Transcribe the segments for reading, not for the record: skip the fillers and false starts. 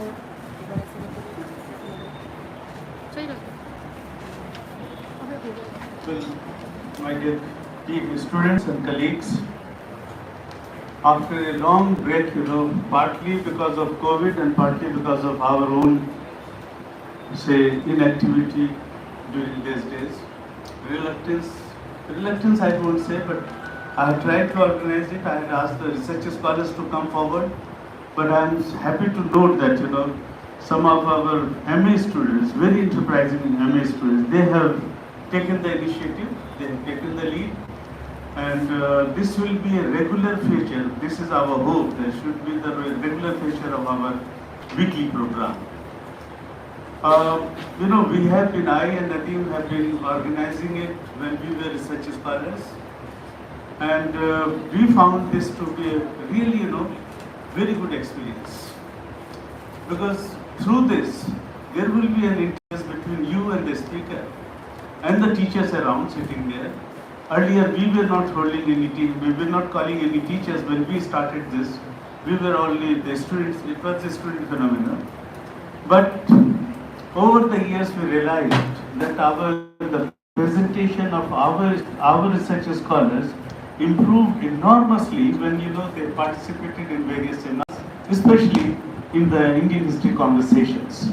Well, my dear students and colleagues, after a long break, partly because of COVID and partly because of our own, say, inactivity during these days, reluctance I won't say, but I have tried to organize it. I had asked the research scholars to come forward, but I am happy to note that, some of our MA students, very enterprising MA students, they have taken the initiative, they have taken the lead, and this will be a regular feature. This is our hope. There should be the regular feature of our weekly program. We have been, I and the team have been organizing it when we were research scholars, and we found this to be a really, very good experience, because through this there will be an interest between you and the speaker and the teachers around sitting there. Earlier we were not holding any we were not calling any teachers when we started this. We were only the students. It was a student phenomenon. But over the years we realized that the presentation of our research scholars improved enormously when they participated in various seminars, especially in the Indian history conversations.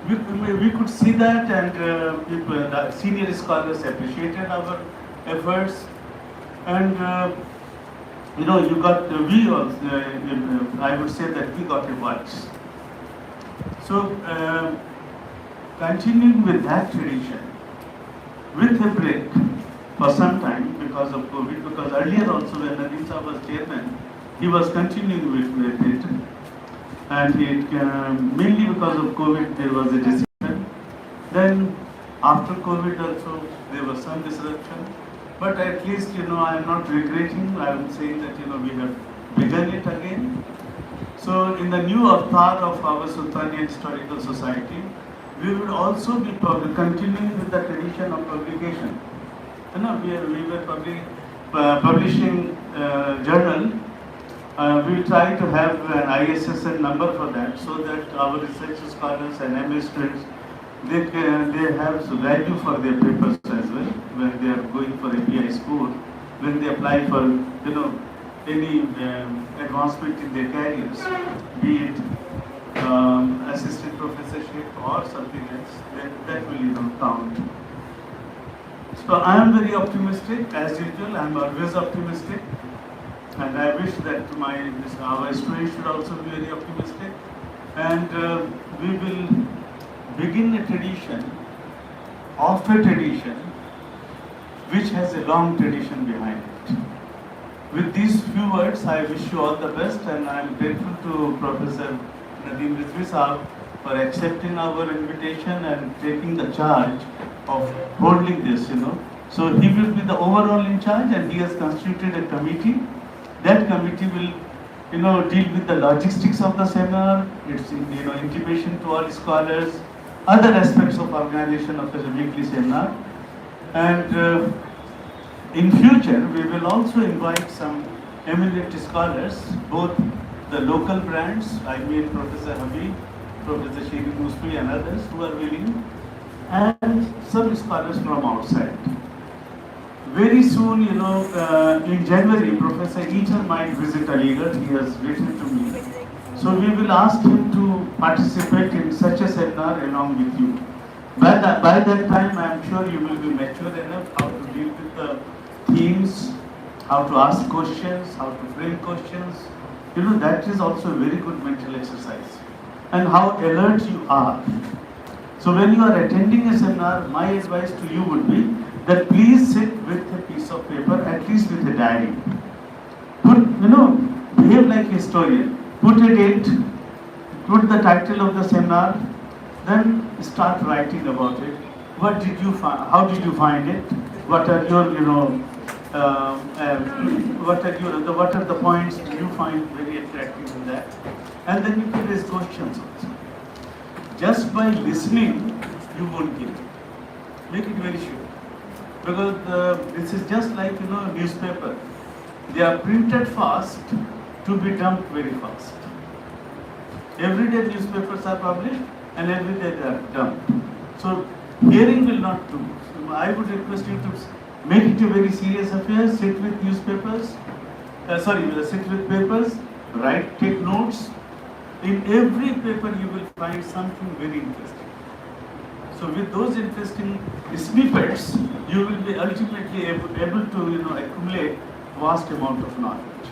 We could see that, and the senior scholars appreciated our efforts, and you got we also. I would say that we got a voice. So, continuing with that tradition, with a break for some time because of COVID, because earlier also when Nadeem Sahab was chairman, he was continuing with it, and it mainly because of COVID there was a disruption. Then after COVID also there was some disruption, but at least I am not regretting. I am saying that we have begun it again. So in the new avatar of our Sultania Historical Society, we will also be continuing with the tradition of publication. We were publishing journal. We try to have an ISSN number for that, so that our research scholars and MA students they have value for their papers as well when they are going for API school, when they apply for any advancement in their careers, be it assistant professorship or something else, that will count. So I am very optimistic as usual. I am always optimistic, and I wish that our students should also be very optimistic, and we will begin a tradition of a tradition which has a long tradition behind it. With these few words, I wish you all the best, and I am grateful to Professor Nadeem Rezavi Sahab for accepting our invitation and taking the charge of holding this. So he will be the overall in charge, and he has constituted a committee. That committee will, deal with the logistics of the seminar, its intimation to all scholars, other aspects of organization of a weekly seminar, and in future we will also invite some eminent scholars, both the local brands, I mean Professor Habib, Professor Shirin Musfi and others who are willing, and some scholars from outside. Very soon, in January, Professor Eaton might visit Aligarh. He has written to me. So we will ask him to participate in such a seminar along with you. By that time, I am sure you will be mature enough how to deal with the themes, how to ask questions, how to frame questions. That is also a very good mental exercise. And how alert you are. So when you are attending a seminar, my advice to you would be that please sit with a piece of paper, at least with a diary. Behave like a historian. Put a date, put the title of the seminar, then start writing about it. What did you find? How did you find it? What are your, what are the points you find very attractive in that? And then you can raise questions also. Just by listening, you won't give it. Make it very sure. Because this is just like, newspaper. They are printed fast to be dumped very fast. Every day newspapers are published and every day they are dumped. So hearing will not do. So I would request you to make it a very serious affair, sit with newspapers, sit with papers, take notes. In every paper you will find something very interesting. So with those interesting snippets, you will be ultimately able to accumulate vast amount of knowledge.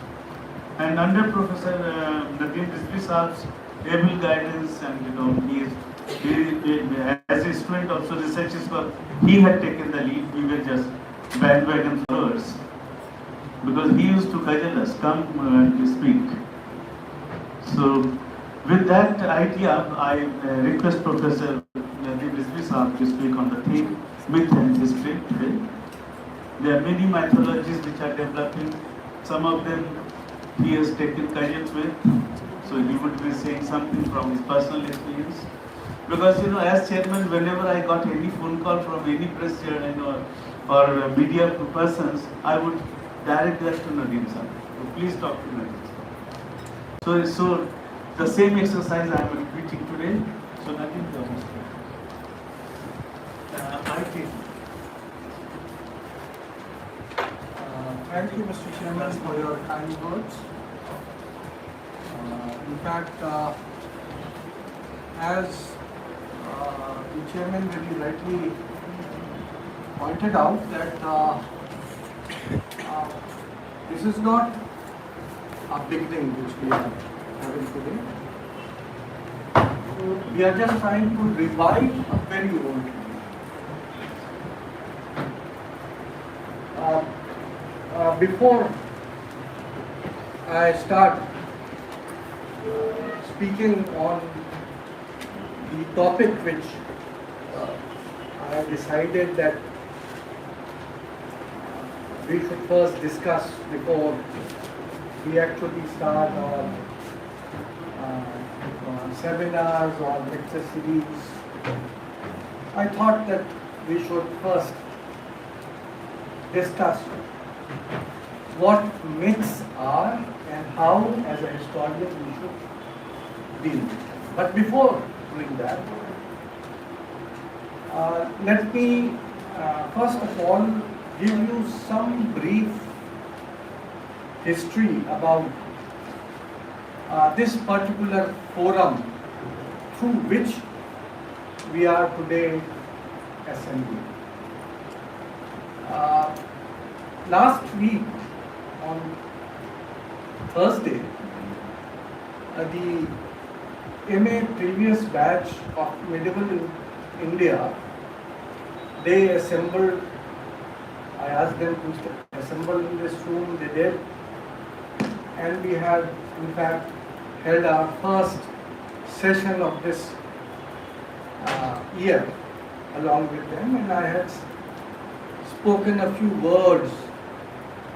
And under Professor Nadeem Rizvi Saab's able guidance, and he as a student also research scholar, he had taken the lead. We were just bandwagon followers because he used to cajole us, come to speak. So with that idea, I request Professor Nadeem Rizvi Saab to speak on the theme myth and history today. There are many mythologies which are developing. Some of them he has taken courage with, so he would be saying something from his personal experience. Because as chairman, whenever I got any phone call from any press or media persons, I would direct that to Nadeem sir. So please talk to Nadeem sir. So the same exercise I am repeating today. So Nadeem sir. I think. Thank you, Mr. Chairman, for your kind words. In fact, as the Chairman very rightly pointed out, that this is not a beginning which we are having today. We are just trying to revive a very old thing. Before I start speaking on the topic which I have decided that we should first discuss before we actually start on seminars or lecture series, I thought that we should first discuss what myths are and how, as a historian, we should deal with them. But before doing that, let me first of all give you some brief history about this particular forum through which we are today assembling. Last week, on Thursday, the MA previous batch of medieval India, they assembled. I asked them to assemble in this room, they did, and we had in fact held our first session of this year along with them, and I had spoken a few words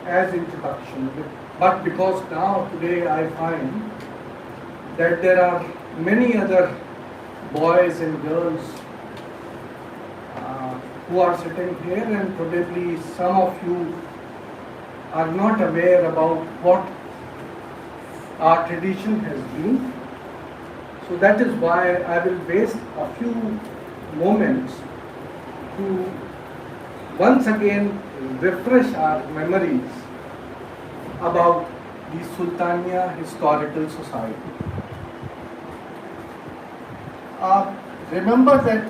as introduction. But because now today I find that there are many other boys and girls who are sitting here, and probably some of you are not aware about what our tradition has been. So that is why I will waste a few moments to once again refresh our memories about the Sultania Historical Society. Remember that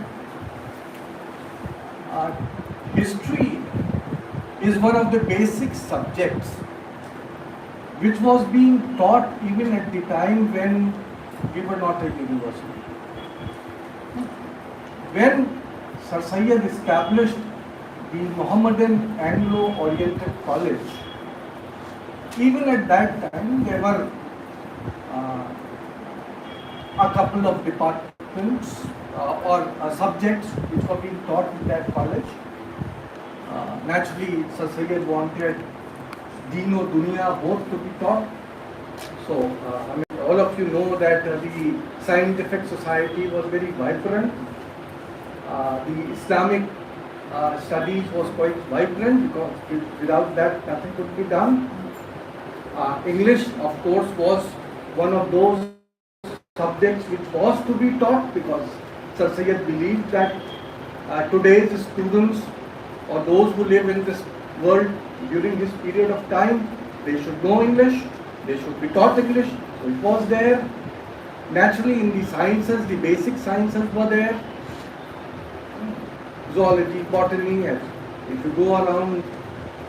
history is one of the basic subjects which was being taught even at the time when we were not at university. When Sir Syed established the Mohammedan Anglo-Oriental College, even at that time there were a couple of departments or subjects which were being taught in that college. Naturally, Sir Syed wanted Deen o Dunya both to be taught. So, all of you know that the scientific society was very vibrant. The Islamic studies was quite vibrant, because without that nothing could be done. English, of course, was one of those subjects which was to be taught, because Sir Syed believed that today's students or those who live in this world during this period of time, they should know English, they should be taught English. So it was there. Naturally, in the sciences, the basic sciences were there. Zoology, botany, if you go around,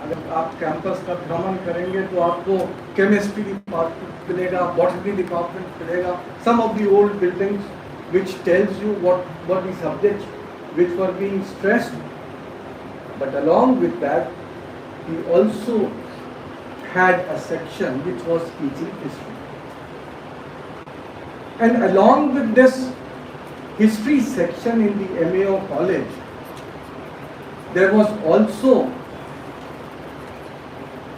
अगर आप campus का भ्रमण करेंगे तो आपको chemistry department मिलेगा, botany department मिलेगा. Some of the old buildings which tells you what the subjects which were being stressed. But along with that, he also had a section which was teaching history. And along with this history section in the MAO college, there was also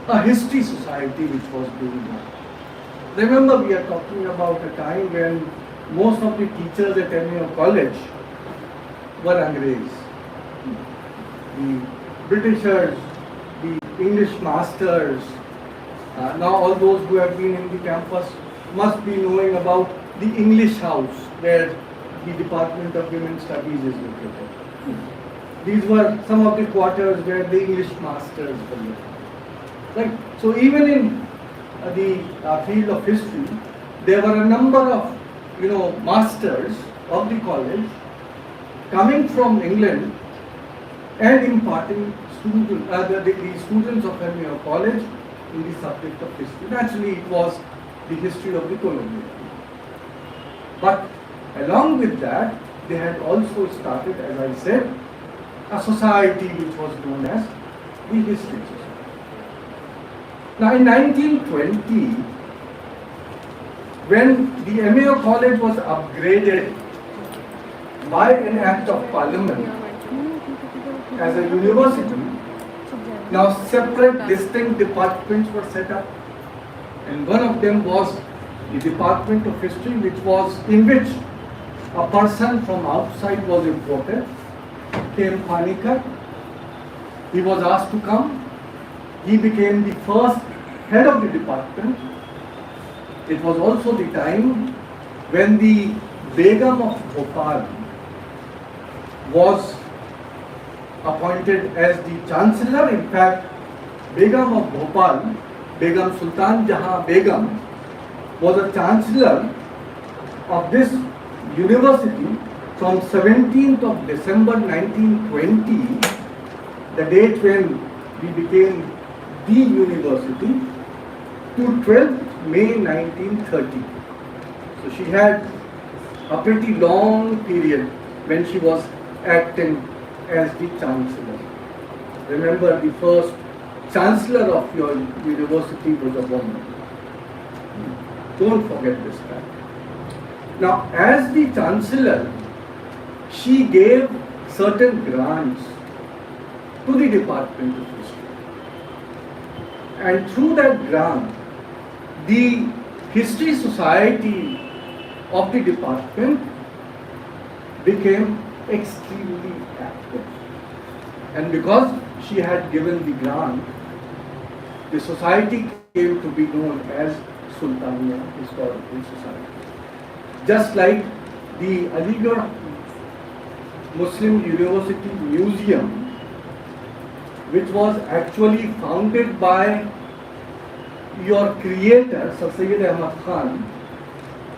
a history society which was being done. Remember, we are talking about a time when most of the teachers at MAO college were Angrez. The Britishers, the English masters, now all those who have been in the campus must be knowing about the English house where the Department of Women's Studies is located. These were some of the quarters where the English masters were located. Right? So even in the field of history, there were a number of masters of the college coming from England and imparting the students of MAO college in the subject of history. Naturally, it was the history of the colonial. But along with that, they had also started, as I said, a society which was known as the History Society. Now in 1920, when the MAO college was upgraded by an act of parliament as a university, now separate distinct departments were set up, and one of them was the Department of History, in which a person from outside was imported, came Panikkar. He was asked to come. He became the first head of the department. It was also the time when the Begum of Bhopal was appointed as the Chancellor. In fact, Begum of Bhopal, Begum Sultan Jahan Begum, was a Chancellor of this university from 17th of December 1920, the date when we became the university, to 12th May 1930. So she had a pretty long period when she was acting as the Chancellor. Remember, the first Chancellor of your university was a woman. Don't forget this fact. Now, as the Chancellor, she gave certain grants to the Department of History. And through that grant, the History Society of the department became extremely active. And because she had given the grant, the society came to be known as Sultania Historical Society. Just like the Aligarh Muslim University Museum, which was actually founded by your creator, Sir Syed Ahmad Khan,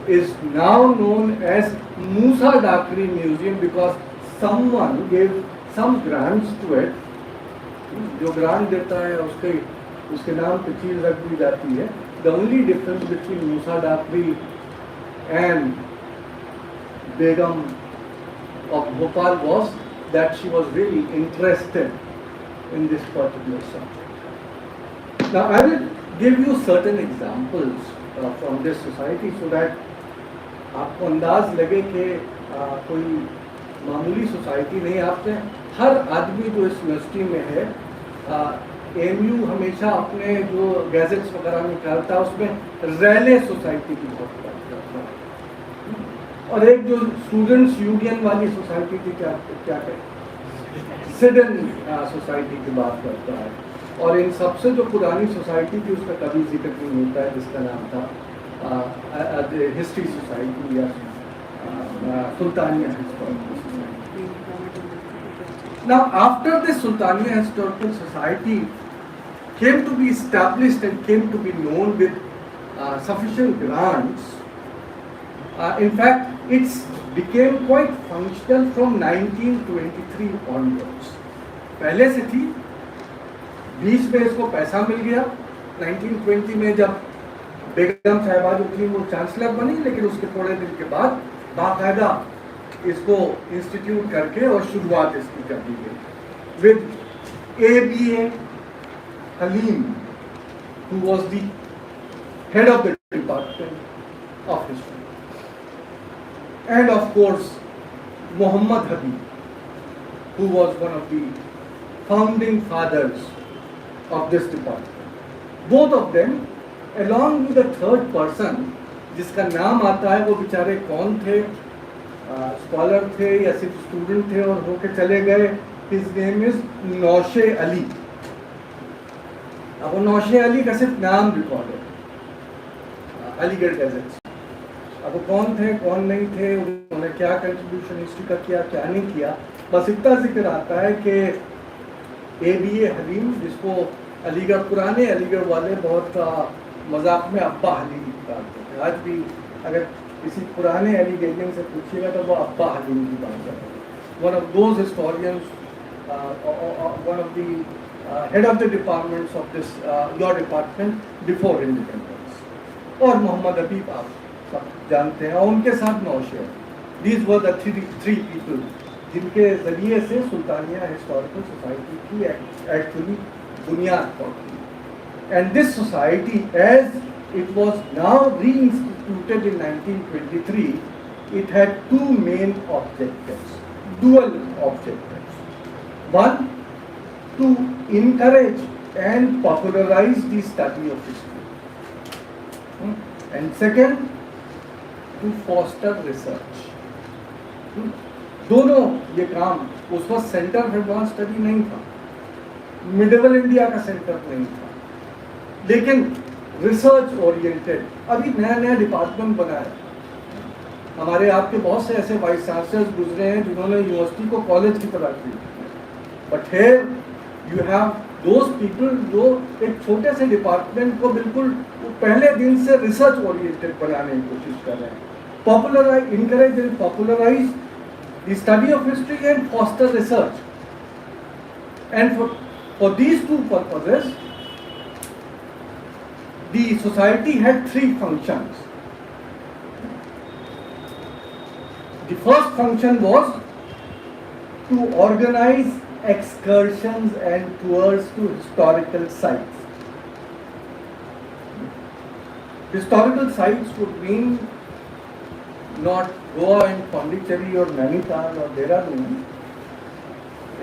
is now known as Musa Dakri Museum because someone gave some grants to it. जो grant देता है उसके नाम पे चीज रख दी जाती है. The only difference between Musa Dakri and Begum of Bhopal was that she was really interested in this particular subject. Now I will give you certain examples from this society so that आपको अंदाज लगे कि कोई मामूली society नहीं. आपने हर आदमी जो इस यूनिवर्सिटी में है, एमयू हमेशा अपने जो गैजेट्स वगैरह निकालता है उसमें रैले सोसाइटी की बहुत बात करता है. और एक जो स्टूडेंट्स यूनियन वाली सोसाइटी की क्या कहते हैं, सिडन सोसाइटी की बात करता है. और इन सबसे जो पुरानी सोसाइटी थी उसका कभी जिक्र नहीं होता है, जिसका नाम था the History Society, Sultania Historical Society. Now, after the Sultania Historical Society came to be established and came to be known with sufficient grants, in fact, it became quite functional from 1923 onwards. पहले से थी, 20 में इसको पैसा मिल गया, 1920 में जब बेगम साहिबा जो थी वो चांसलर बनी, लेकिन उसके थोड़े दिन के बाद बाकायदा इसको इंस्टीट्यूट करके और शुरुआत इसकी कर दी गई with ABA Halim, who was the head of the Department of History, and of course Muhammad Habib, who was one of the founding fathers of this department. Both of them, along with the third person, जिसका नाम आता है वो बेचारे कौन थे, scholar थे या सिर्फ स्टूडेंट थे और होके चले गए. His name is नौशे Ali. अब वो नौशे अली का सिर्फ नाम रिकॉर्ड है अलीगढ़ गैजेट्स. अब वो कौन थे कौन नहीं थे, उन्होंने क्या कंट्रीब्यूशन हिस्ट्री का किया क्या नहीं किया, बस इतना जिक्र आता है कि ABA हलीम, जिसको अलीगढ़ पुराने अलीगढ़ वाले बहुत मजाक में अब्बा हलीम कहते थे. आज भी अगर किसी पुराने अलीगढ़ियन से पूछिएगा तो वो अब्बा हलीम की बात करते हैं. One of those historians, one of the head of the departments of this your department before independence. और मोहम्मद हबीब आप सब जानते हैं, और उनके साथ नौशे. These were the three people जिनके जरिए से सुल्तानिया हिस्टोरिकल सोसाइटी की एक्चुअली बुनियाद पड़ी. And this society, as it was now reinstituted in 1923, it had two main objectives, dual objectives. One, to encourage and popularize the study of history, and second, to foster research. दोनों ये काम, उस वक्त centre of advance study नहीं था, medieval India का centre नहीं था, लेकिन रिसर्च ओरिएंटेड. अभी नया नया डिपार्टमेंट बना है. हमारे आपके बहुत से ऐसे वाइस चांसलर्स गुजरे हैं जिन्होंने यूनिवर्सिटी को कॉलेज की तरह ट्रीट किया, but here you have those people जो एक छोटे से डिपार्टमेंट को बिल्कुल पहले दिन से रिसर्च ओरिएंटेड बनाने की कोशिश कर रहे हैं. Popularise, encourage and popularise the study of history and foster research. And for these two purposes the society had three functions. The first function was to organize excursions and tours to historical sites. Historical sites would mean not Goa and Pondicherry or Nainital or Dehradun.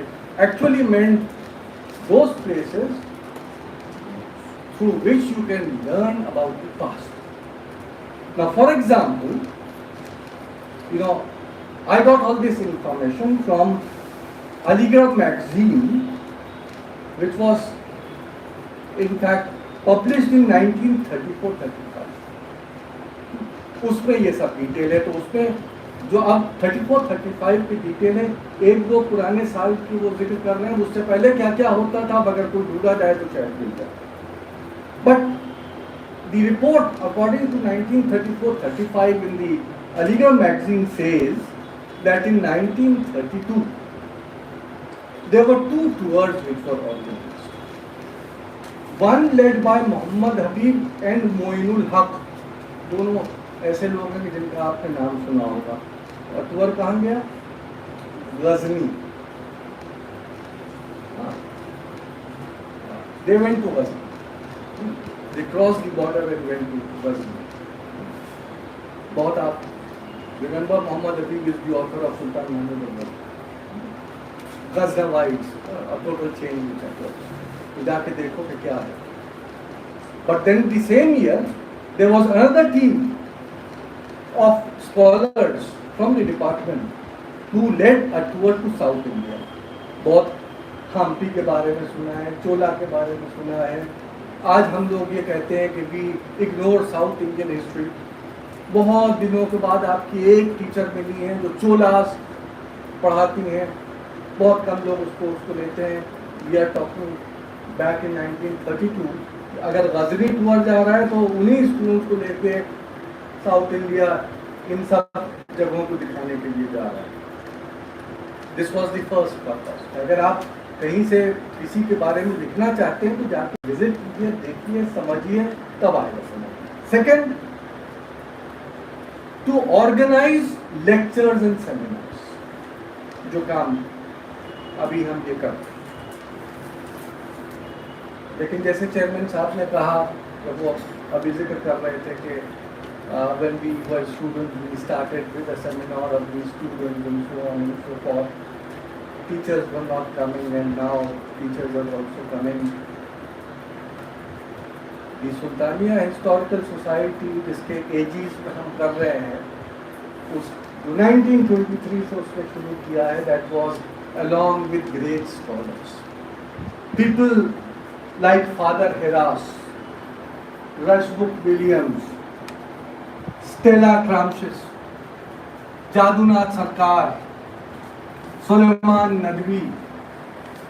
It actually meant those places through which you can learn about the past. Now, for example, I got all this information from Aligarh magazine, which was in fact published in 1934-35. उसमें ये सब detail है. तो उसमें जो अब 34-35 की detail है, एक दो पुराने साल की वो जिक्र कर रहे हैं, उससे पहले क्या क्या होता था, अगर कोई ढूंढा जाए तो शायद मिल जाए. But the report, according to 1934-35 in the Aligarh magazine, says that in 1932 there were two tours which were organized. One led by Muhammad Habib and Moinul Haq. दोनों ऐसे लोग हैं कि जिनका आपने नाम सुना होगा. और टूर कहाँ गया? Ghazni. They went to Ghazni. They crossed the border and went to Ghazni. बहुत आप remember Muhammad Habib is the author of Sultan Muhammad. Ghaznavites, a total change which occurs. तो जाके देखो कि क्या है. But then the same year there was another team of scholars from the department who led a tour to South India. बहुत हम्पी के बारे में सुना है, चोला के बारे में सुना है, आज हम लोग ये कहते हैं कि we ignore South Indian history. बहुत दिनों के बाद आपकी एक टीचर मिली है जो चोलास पढ़ाती हैं, बहुत कम लोग उसको लेते हैं। We are talking back in 1932। अगर गजनी टूर जा रहा है तो उन्हीं स्टूडेंट्स को लेके साउथ इंडिया इन सब जगहों को दिखाने के लिए जा रहा है। This was the first purpose. अगर आप कहीं से किसी के बारे में लिखना चाहते हैं तो जाके विजिट कीजिए, देखिए, समझिए, तब आएगा समझ। Second, to organise lectures and seminars, जो काम अभी हम ये करते हैं। लेकिन जैसे चेयरमैन साहब ने कहा, जब वो अभी जिक्र कर रहे थे कि when we were students we started with a seminar of these students and so on and so forth. Teachers were not coming and now teachers are also coming. The Sultania Historical Society जिसके aegis में हम कर रहे हैं, उस 1923 से उसने शुरू किया है, that was along with great scholars. People like Father Heras, Rushbrook Williams, Stella Cramshes, Jadunath Sarkar, Suleiman Nadvi,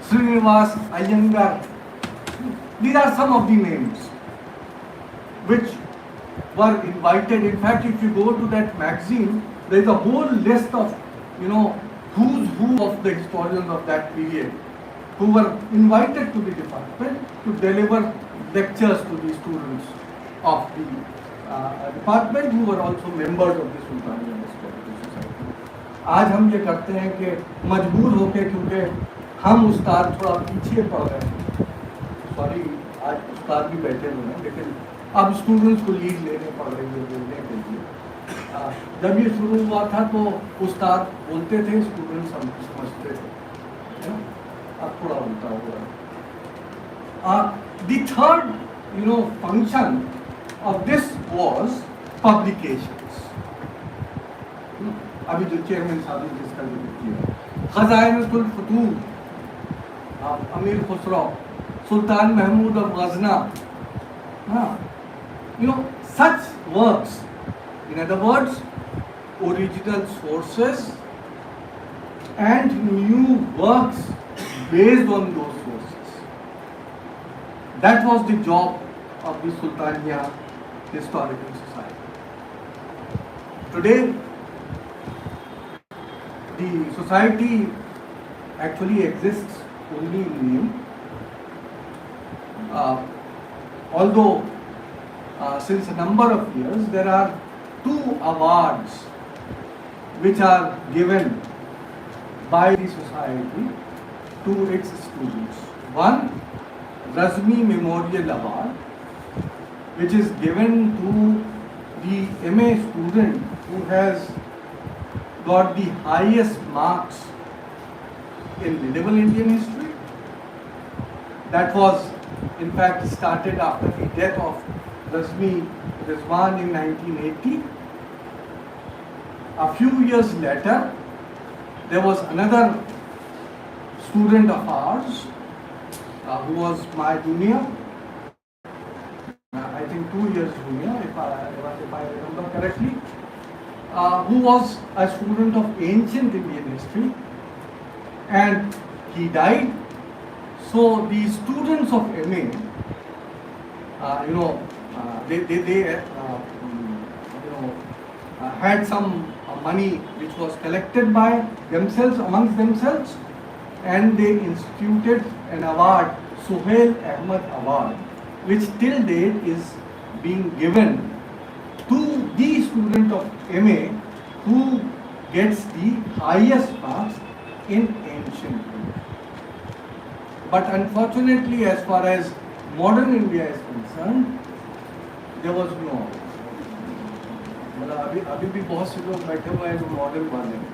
Srinivas Iyengar. These are some of the names which were invited. In fact, if you go to that magazine, there is a whole list of, who's who of the historians of that period who were invited to the department to deliver lectures to the students of the department who were also members of the Sultania Historical Society. आज हम ये करते हैं कि मजबूर होके, क्योंकि हम उस्ताद थोड़ा पीछे पड़ रहे हैं, सॉरी आज उस्ताद भी बैठे हुए हैं, लेकिन अब स्टूडेंट्स को लीड लेने पड़ रही है बोलने के लिए। जब ये शुरू हुआ था तो उस्ताद बोलते थे, स्टूडेंट्स हम समझते थे, अब थोड़ा उल्टा हुआ है। The third, function of this was publications. अभी जो चेयरमैन साहब ने जिसका जिक्र किया, Khazainul Futuh, Amir Khusro, Sultan Mahmud of Ghazna, such works, in other words, original sources and new works based on those sources. That was the job of the Sultania Historical Society. Today, the society actually exists only in name. Although since a number of years there are 2 awards which are given by the society to its students. One, Rezavi Memorial Award, which is given to the MA student who has got the highest marks in medieval Indian history. That was in fact started after the death of Rezavi Rizwan in 1980. A few years later, there was another student of ours who was my junior, I think 2 years junior, if I remember correctly, who was a student of ancient Indian history, and he died. So the students of MA, they had some money which was collected by themselves, amongst themselves, and they instituted an award, Suhail Ahmed Award, which till date is being given to the student of MA who gets the highest marks in ancient India. But unfortunately, as far as modern India is concerned, there was no. अभी भी बहुत से लोग बैठे हुए हैं जो modern वाले हैं.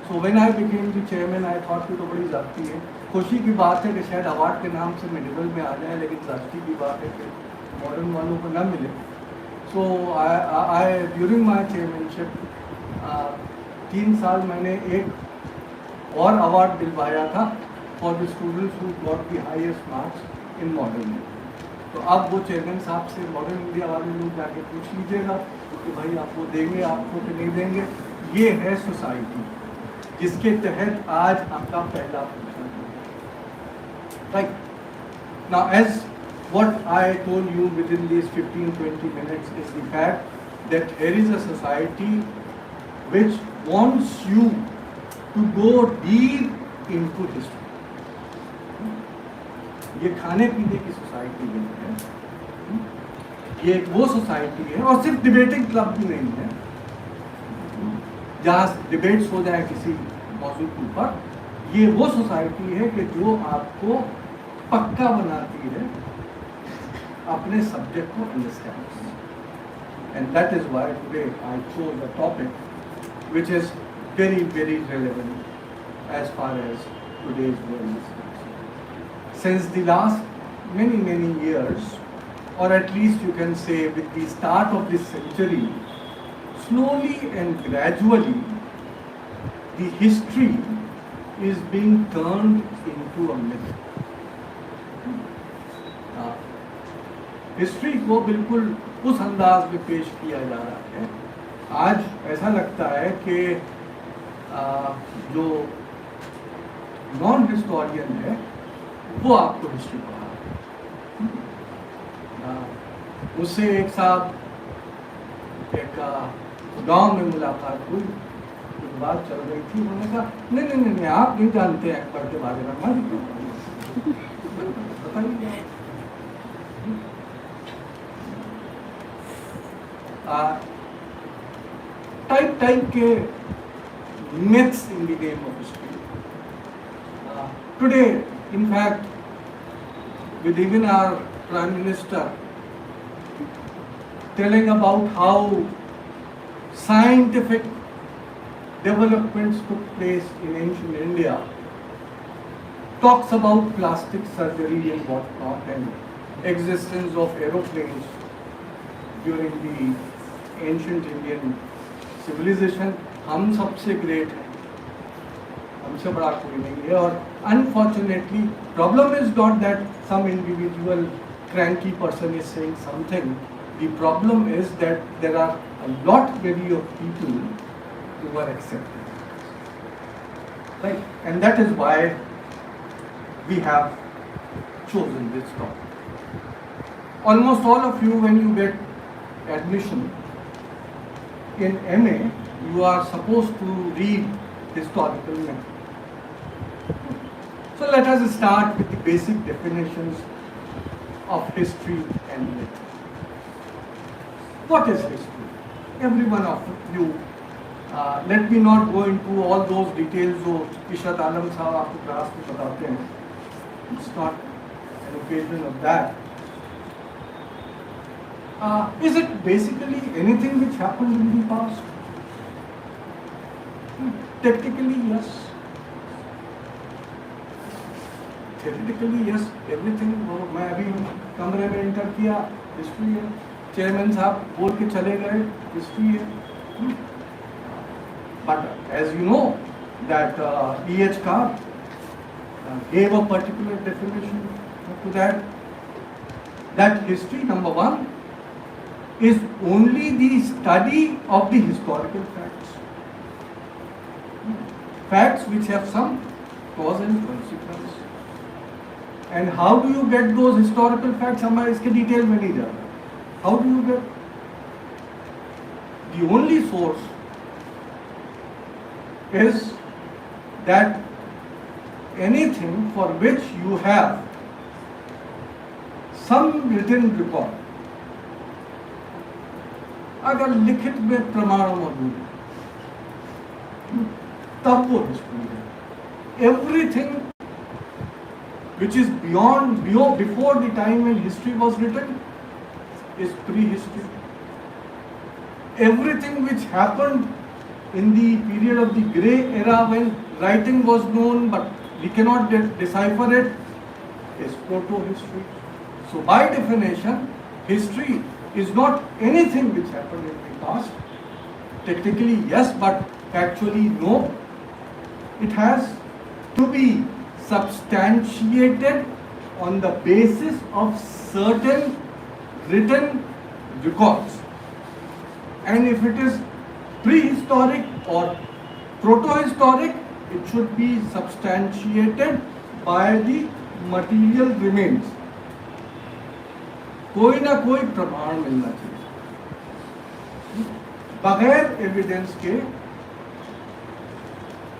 So when I became the chairman, I thought कि तो बड़ी ज़ाती है. खुशी की बात है कि शायद अवार्ड के नाम से मेडिकल में आ जाए, लेकिन ज़ाती की बात है कि मॉडर्न वालों को ना मिले. So I during my chairmanship 3 साल मैंने एक और अवार्ड दिलवाया था for the students who got the highest marks in modern. तो तो अब वो चेयरमैन साहब से मॉडर्न इंडिया वाले लोग जाके पूछ लीजिएगा कि भाई आपको देंगे, आपको कि नहीं देंगे। ये है सोसाइटी जिसके तहत आज आपका पहला फंक्शन है। Right now, as what I told you within these 15-20 minutes is the fact that here is a society which wants you to go deep into history. ये खाने पीने की सोसाइटी नहीं है, ये एक वो सोसाइटी है, और सिर्फ डिबेटिंग क्लब भी नहीं है जहाँ डिबेट्स हो जाए किसी मौजू के ऊपर। ये वो सोसाइटी है कि जो आपको पक्का बनाती है अपने सब्जेक्ट को understand, and that is why today I chose a topic which is very relevant as far as today's world is concerned. Since the last many years, or at least you can say with the start of this century, slowly and gradually the history is being turned into a myth. History को बिल्कुल उस अंदाज में पेश किया जा रहा है। आज ऐसा लगता है कि जो नॉन हिस्टोरियन है वो आपको हिस्ट्री पढ़ा रहा है। उससे एक साहब एक गांव में मुलाकात हुई, कुछ बात चल रही थी, उन्होंने कहा नहीं आप नहीं जानते हैं अकबर के बारे में, मैं बताइए। टाइप के myths in the name of history. Today, in fact, with even our Prime Minister telling about how scientific developments took place in ancient India, talks about plastic surgery and whatnot, and existence of aeroplanes during the ancient Indian civilization. हम सबसे great हैं, हमसे बड़ा कोई नहीं है। और unfortunately problem is not that some individual cranky person is saying something, the problem is that there are a lot many of people who are accepted, right, and that is why we have chosen this topic. Almost all of you, when you get admission in MA, you are supposed to read historical method. So let us start with the basic definitions of history and myth. What is history? Every one of you, let me not go into all those details जो इशरत आलम साहब आपको class में बताते हैं. It's not an occasion of that. Is it basically anything which happened in the past? Technically, yes. Theoretically, yes. Everything. मैं अभी कमरे में इंटर किया, हिस्ट्री है. चेयरमैन साहब बोल के चले गए, हिस्ट्री है. But as you know that E.H. Carr gave a particular definition to that. That history, number one, is only the study of the historical facts. Facts which have some cause and consequence. And how do you get those historical facts? हम इसके detail में नहीं जा रहे. How do you get? The only source is that anything for which you have some written record, अगर लिखित में प्रमाण मौजूद है तब वो हिस्ट्री है. Everything which is before the time when history was written is prehistory. Everything which happened in the period of the grey era when writing was known but we cannot decipher it is proto-history. So by definition, history is not anything which happened in the past. Technically yes, but actually no. It has to be substantiated on the basis of certain written records. And if it is prehistoric or protohistoric, it should be substantiated by the material remains. कोई ना कोई प्रमाण मिलना चाहिए. बगैर evidence के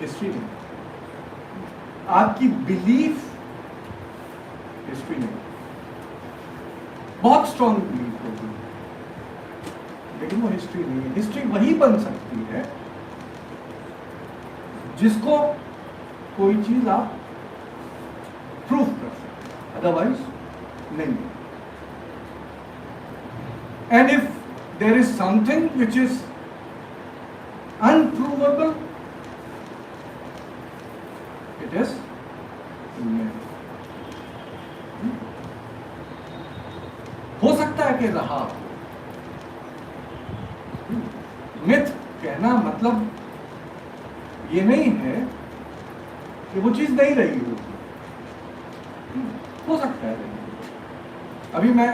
history नहीं. आपकी बिलीफ हिस्ट्री नहीं. बहुत स्ट्रॉन्ग बिलीफ होगी, लेकिन वो हिस्ट्री नहीं है. हिस्ट्री वही बन सकती है जिसको कोई चीज आप प्रूफ कर सकते, अदरवाइज नहीं. And if there is something which is unprovable, it is myth. हो सकता है कि रहा. मिथ कहना मतलब ये नहीं है कि वो चीज नहीं रही होगी. हो सकता है नहीं. अभी मैं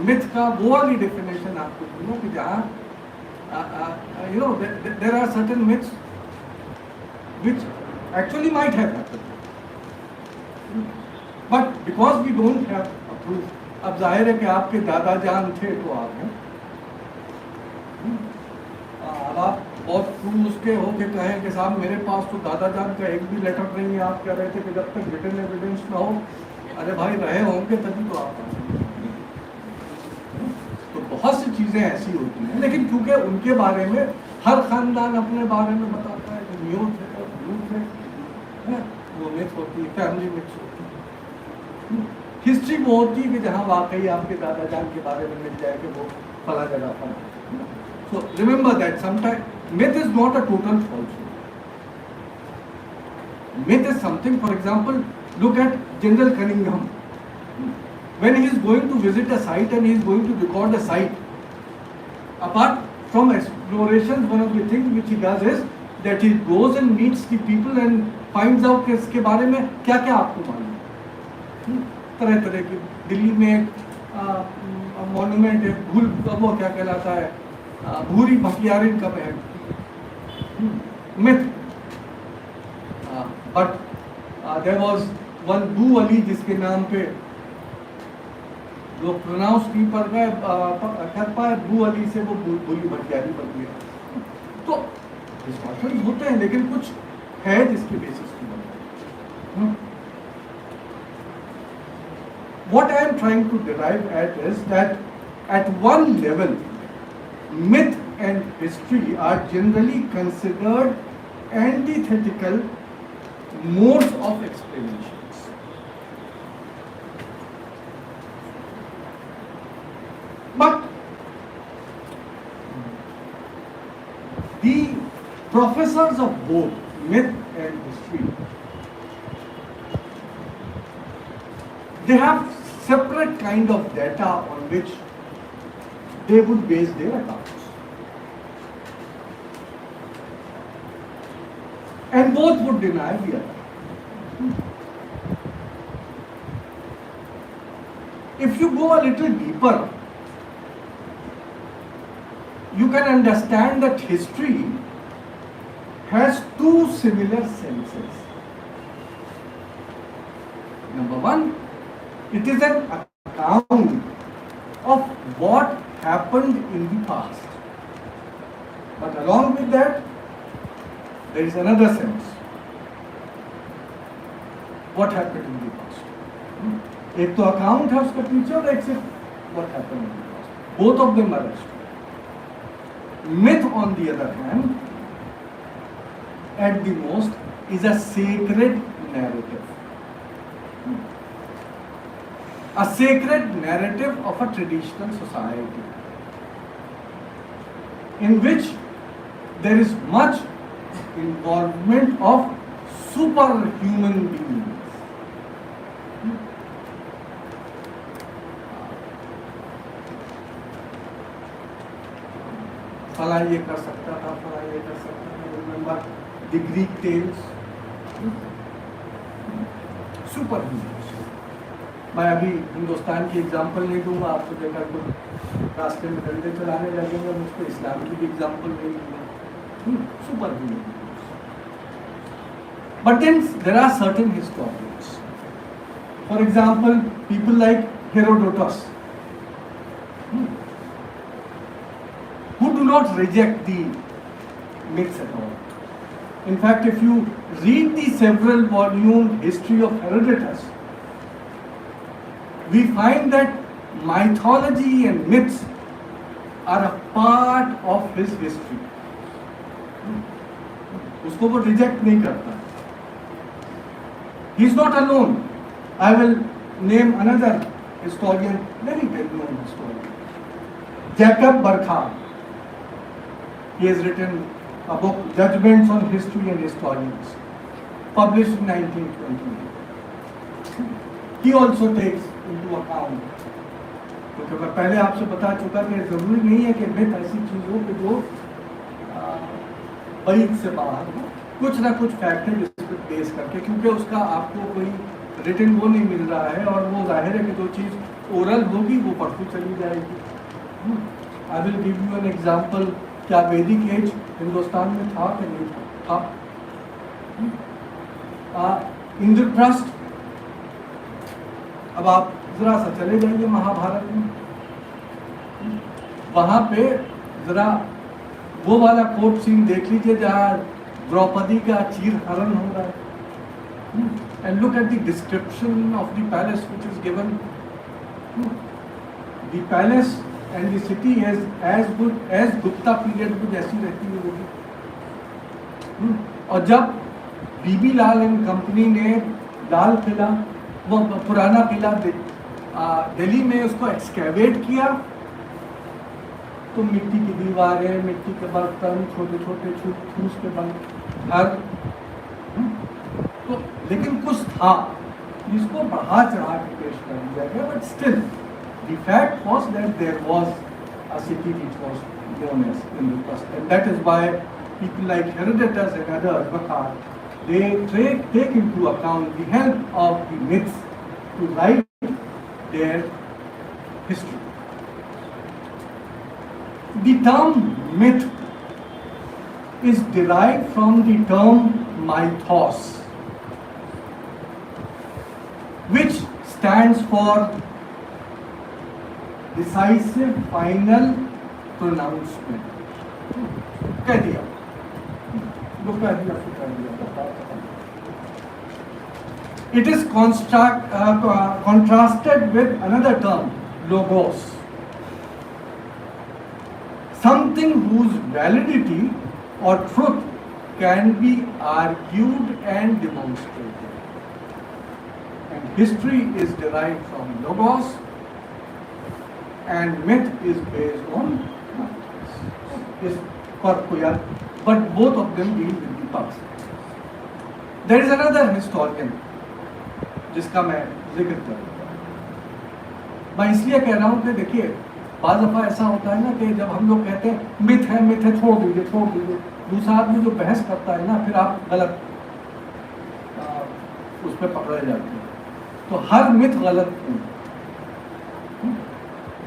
मिथ का वो वाली डेफिनेशन आपको दूंगा कि जहाँ you know there are certain myths which actually might have happened, but because we don't have a proof. अब जाहिर है कि आपके दादा जान थे तो आप हैं. अब आप बहुत प्रूफ उसके हो के कहें कि साहब मेरे पास तो दादा जान का एक भी लेटर नहीं है, आप कह रहे थे कि जब तक रिटन एविडेंस ना हो. अरे भाई रहे होंगे तभी तो आप. तो बहुत सी चीजें ऐसी होती हैं, लेकिन क्योंकि उनके बारे में हर खानदान अपने बारे में बताता है कि न्यूज़ है और झूठ है, वो मिथ होती है, फैमिली मिथ होती है. हिस्ट्री वो होती है कि जहाँ वाकई आपके दादा जान के बारे में मिल जाए कि वो फला जगह फला. So remember that sometime myth is not a total falsehood. Myth is something, for example look at general Cunningham. When he is going to visit a site and he is going to record a site, apart from exploration, one of the things which he does is that he goes and meets the people and finds out कि इसके बारे में क्या क्या आपको मालूम है. तरह तरह की. दिल्ली में एक मॉन्यूमेंट है, वो क्या कहलाता है, भूरी भटियारिन का महल. Myth. But there was one Bu Ali जिसके नाम पे लोग प्रोनाउंस नहीं कर पाए, बू अली से वो भूरी भटियारी बन गया. तो डिस्कशंस होते हैं, लेकिन कुछ है जिसके बेसिस पे बनता है. What I am trying to derive at is that at one level, myth and history are generally considered antithetical modes of explanations. But the professors of both myth and history, they have separate kind of data on which they would base their accounts. And both would deny the other. If you go a little deeper, you can understand that history has two similar senses. Number one, it is an account of what happened in the past. But along with that, there is another sense. What happened in the past? एक तो account है उसके पीछे और एक सिर्फ what happened in the past. Both of them are true. Myth, on the other hand, at the most, is a sacred narrative. A sacred narrative of a traditional society in which there is much involvement of superhuman beings. फला ये कर सकता था, फला ये कर सकता था. Remember the Greek tales, super humans. मैं अभी हिंदुस्तान की एग्जांपल नहीं दूंगा, आपको देखा कुछ रास्ते में डंडे चलाने लगेंगे, मुझको इस्लाम की भी एग्जांपल नहीं दूंगा, super human. But then there are certain historians. For example, people like Herodotus, who do not reject the myths at all. In fact, if you read the several volume history of Herodotus, we find that mythology and myths are a part of his history. उसको वो reject नहीं करता. He is not alone. I will name another historian, very well-known historian, Jacob Burckhardt. He has written a book, Judgments on History and Historians, published in 1928. He also takes into account, क्योंकि मैं पहले आपसे बता चुका कि जरूरी नहीं है कि मिथ ऐसी चीज हो कि जो वैध से बाहर हो, कुछ ना कुछ फैक्ट है जिस पर बेस करके, क्योंकि उसका आपको कोई रिटन वो नहीं मिल रहा है, और वो जाहिर है कि जो चीज़ ओरल होगी वो पढ़ती चली जाएगी। I will give you an example. क्या वैदिक एज हिंदुस्तान में था कि नहीं था? इंद्रप्रस्थ। अब आप जरा सा चले जाइए महाभारत में, वहां पे जरा वो वाला कोर्ट सीन देख लीजिए जहाँ द्रौपदी का चीर हरण हो रहा है, and look at the description of the palace which is given. The palace and the city is as good as Gupta period में जैसी रहती है होगी। और जब बीबी लाल एंड कंपनी ने लाल किला, वो पुराना किला दिल्ली में उसको एक्सकैवेट किया, तो मिट्टी की दीवारें, मिट्टी के बर्तन, छोटे छोटे फूस के बन घर, तो लेकिन कुछ था जिसको बढ़ा चढ़ा के पेश कर दिया गया, but still the fact was that there was a city which was known as Indraprastha, and that is why people like Herodotus and others, Burckhardt, they take into account the help of the myths to write their history. The term myth is derived from the term mythos, which stands for decisive final pronouncement. कह दिया, वो कह दिया, कह दिया। It is contrasted with another term, logos, something whose validity or truth can be argued and demonstrated. And history is derived from logos, and myth is based on mythos. But both of them deal with the past. There is another historian जिसका मैं जिक्र करूँगा। मैं इसलिए कह रहा हूँ कि देखिए, बाज़ दफ़ा ऐसा होता है ना कि जब हम लोग कहते हैं मिथ है छोड़ दीजिए, दूसरा आदमी जो बहस करता है ना, फिर आप गलत उस पर पकड़े जाते हैं। तो हर मिथ गलत क्यों?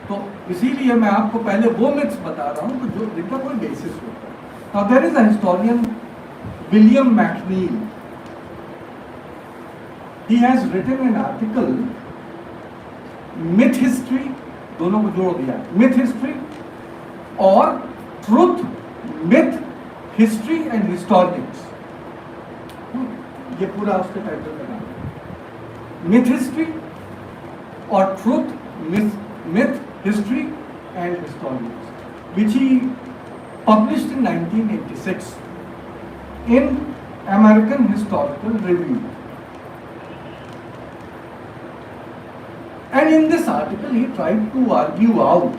तो इसीलिए मैं आपको पहले वो मिथ्स बता रहा हूँ जो जिनका कोई बेसिस होता है। Now there is a historian, William McNeill. He has written an article, myth history, दोनों को जोड़ दिया, myth history और truth, myth, history and historians. ये पूरा उसके टाइटल का नाम है, myth history और truth, myth, history and historians, which he published in 1986 in American Historical Review. And in this article, he tried to argue out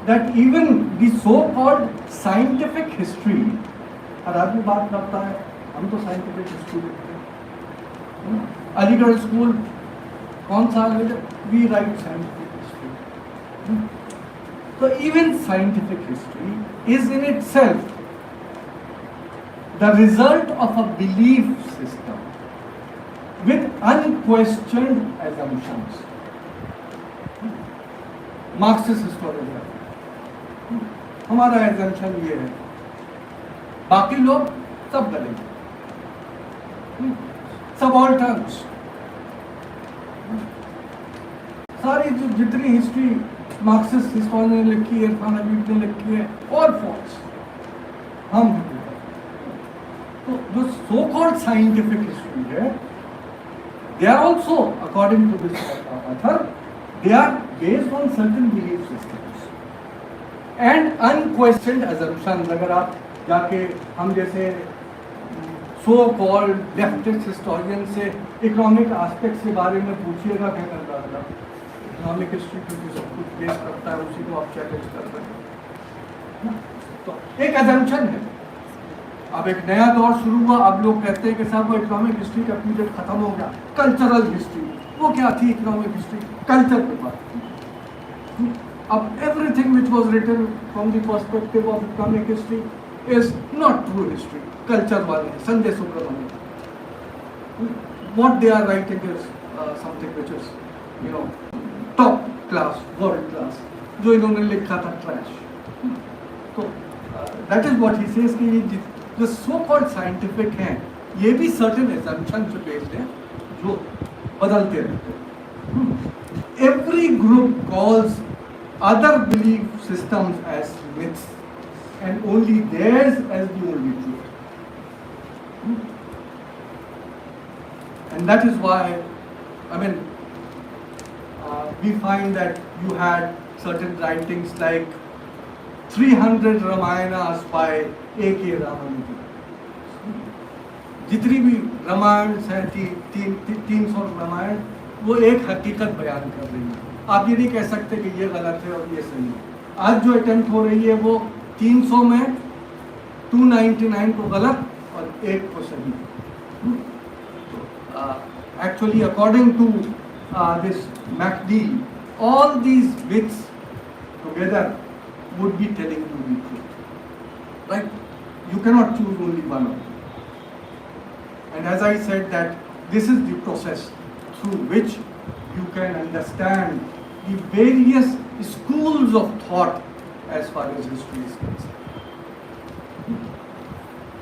that even the so-called scientific history, हर आदमी बात करता है, हम तो scientific history लिखते हैं, Aligarh school कौन सा है? We write scientific history. So even scientific history is in itself the result of a belief system. with unquestioned assumptions. Marxist historian है, हमारा एजम्पशन ये है, बाकी लोग सब गलत, सबाल्टर्न्स, सारी जो जितनी हिस्ट्री मार्क्सिस्ट हिस्टोरियन ने लिखी है, इरफान हबीब ने लिखी है, और फॉल्स हम। तो जो सो कॉल्ड साइंटिफिक हिस्ट्री है, they are also according to this author, they are based on certain belief systems and unquestioned assumptions. अगर आप जाके हम जैसे so called leftist historian से economic aspects के बारे में पूछिएगा, क्या कर रहा था, economic history क्योंकि सब कुछ बेस करता है, उसी को आप चैलेंज कर रहे हैं। तो एक assumption है, अब एक नया दौर शुरू हुआ, अब लोग कहते हैं कि साहब वो इकोनॉमिक हिस्ट्री का पीरियड खत्म हो गया, कल्चरल हिस्ट्री, वो क्या थी इकोनॉमिक हिस्ट्री, कल्चर पे बात थी। अब everything which was written from the perspective of economic history is not true history, culture वाले Sanjay Subrahmanyam, what they are writing is something which is you know top class, world class, जो इन्होंने लिखा था trash. तो that is what he says कि ये जो so called scientific हैं, ये भी सर्टेन एजम्पशन पे बेस्ड है जो बदलते रहते हैं। Every group calls other belief systems as myths and only theirs as the only truth, and that is why I mean we find that you had certain writings like 300 Ramayanas by A.K. Ramanujan. जितनी भी रामायण है, 300 रामायण, वो एक हकीकत बयान कर रही है। आप ये नहीं कह सकते कि ये गलत है और ये सही है। आज जो अटेम्प्ट हो रही है वो 300 में 299 को गलत और 1 को सही। Actually, according to this MacD, all these bits together would be telling you the truth, right? You cannot choose only one of them. And as I said, that this is the process through which you can understand the various schools of thought as far as history is concerned.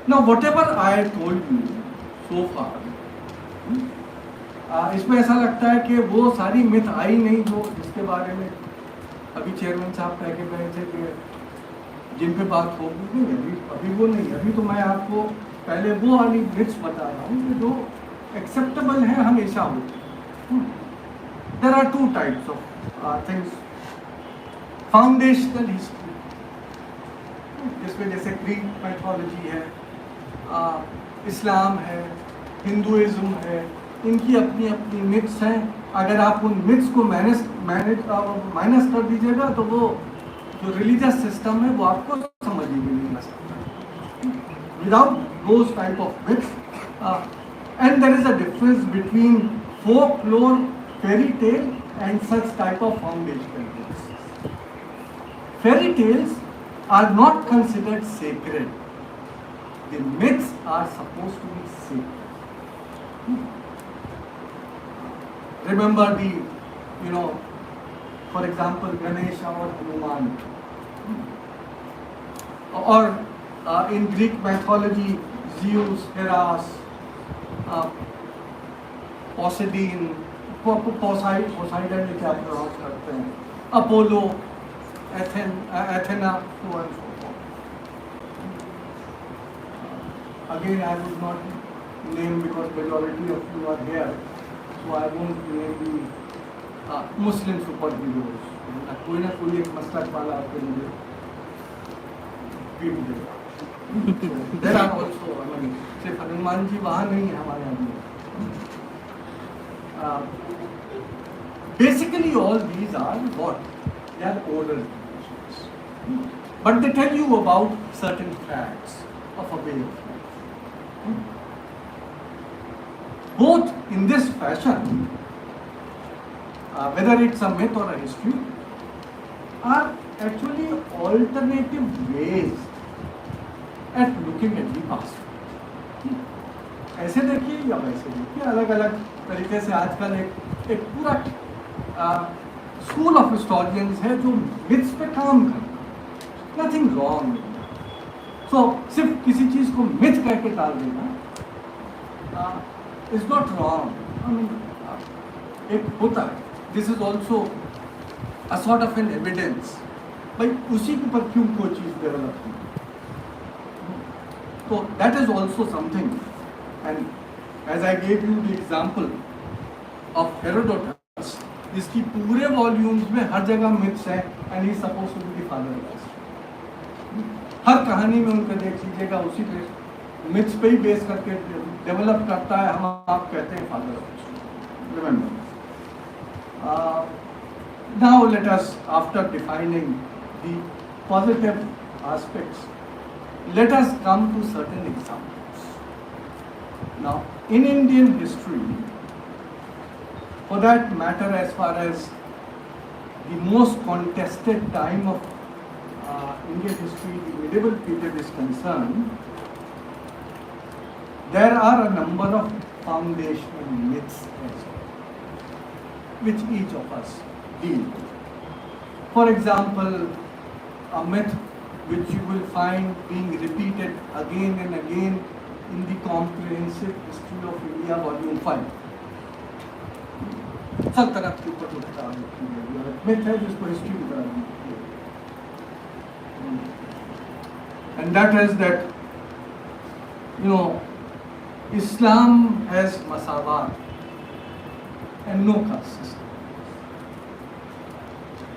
Now, whatever I told you so far, इसमें ऐसा लगता है कि वो सारी myth I नहीं जो जिसके बारे में अभी चेयरमैन साहब कह के गए थे कि जिन पे बात होगी, नहीं अभी वो नहीं। अभी तो मैं आपको पहले वो वाली मिथ्स बता रहा हूँ जो एक्सेप्टेबल है हमेशा होती। There are 2 types of things, foundational history, जिसमें जैसे ग्रीक मैथोलॉजी है, इस्लाम है, हिंदुइज्म है, इनकी अपनी अपनी मिथ्स हैं। अगर आप उन मिथ्स को माइनस कर दीजिएगा तो वो जो रिलीजियस सिस्टम है वो आपको समझ ही नहीं आ सकता। Without those type of myths, and there is a difference between folklore, fairy tale and such type of foundational myths. Fairy tales are not considered sacred, the myths are supposed to be sacred. Remember the, you know, for example, Ganesha or Hanuman, or in Greek mythology, Zeus, Hera, Poseidon, Poseidon क्या pronounce करते हैं, Apollo, Athena, so and so forth. Again, I would not name because majority of you are here. So I won't name the Muslim superheroes. कोई ना कोई एक मस्तक वाला आपके लिए पीट देगा। There are also, I mean, सिर्फ हनुमान जी वहाँ नहीं है हमारे यहाँ। Basically, all these are what? They are oral traditions, but they tell you about certain facts of a way of life. Both in this fashion, whether it's a myth or a history, are actually alternative ways at looking at the past. ऐसे देखिए या वैसे देखिए, अलग अलग तरीके से आजकल एक पूरा स्कूल ऑफ हिस्टोरियंस है जो मिथ्स पे काम करता है, नथिंग रॉन्ग। सो सिर्फ किसी चीज़ को मिथ कह के टाल देना is not wrong. I mean एक होता है, this is also a sort of an evidence, भाई उसी के ऊपर क्यों कोई चीज़ डेवलप की, तो that is also something. And as I gave you the example of Herodotus, जिसकी पूरे वॉल्यूम्स में हर जगह मिथ्स हैं, and he suppose to be the father of history. हर कहानी में उनका देख लीजिएगा उसी पे मिथ्स पे ही बेस करके डेवलप करता है, हम आप कहते हैं father of history. Remember now let us, after defining the positive aspects, let us come to certain examples. Now in Indian history, for that matter, as far as the most contested time of Indian history, the medieval period is concerned, there are a number of foundational myths as well, which each of us deal with. For example, a myth which you will find being repeated again and again in the Comprehensive History of India, Volume 5. सल्तनत के ऊपर myth है जिसको history की तरह, and that is that, you know, Islam has masawat and no caste system.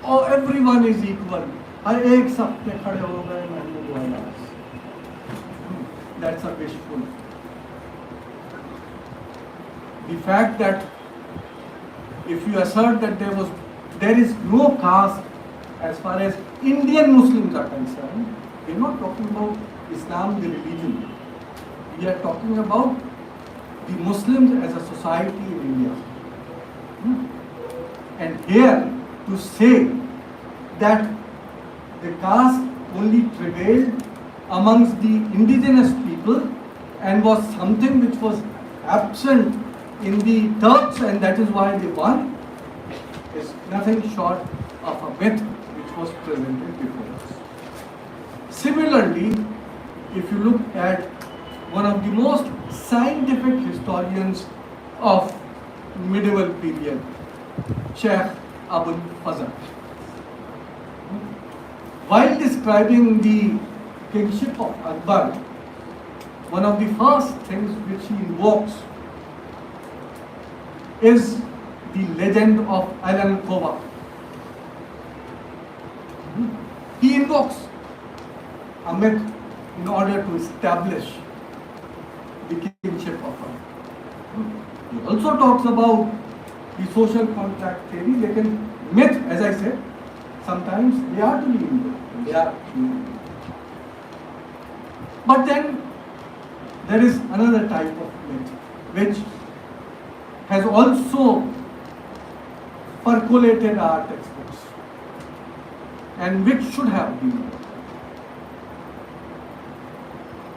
Oh, everyone is equal. हर एक सब पे खड़े हो गए, that's a wishful. The fact that if you assert that there is no caste as far as Indian Muslims are concerned, we are not talking about Islam the religion. We are talking about the Muslims as a society in India. And here to say that the caste only prevailed amongst the indigenous people and was something which was absent in the Turks, and that is why they won, is nothing short of a myth which was presented before us. Similarly, if you look at one of the most scientific historians of medieval period, Sheikh Abul Fazl, while describing the kingship of Akbar, one of the first things which he invokes is the legend of Alan Koba. He invokes a myth in order to establish the kingship of Akbar. He also talks about the social contract theory, lekin myth, as I said, sometimes they are to be invoked. They are but then there is another type of myth which has also percolated our textbooks and which should have been,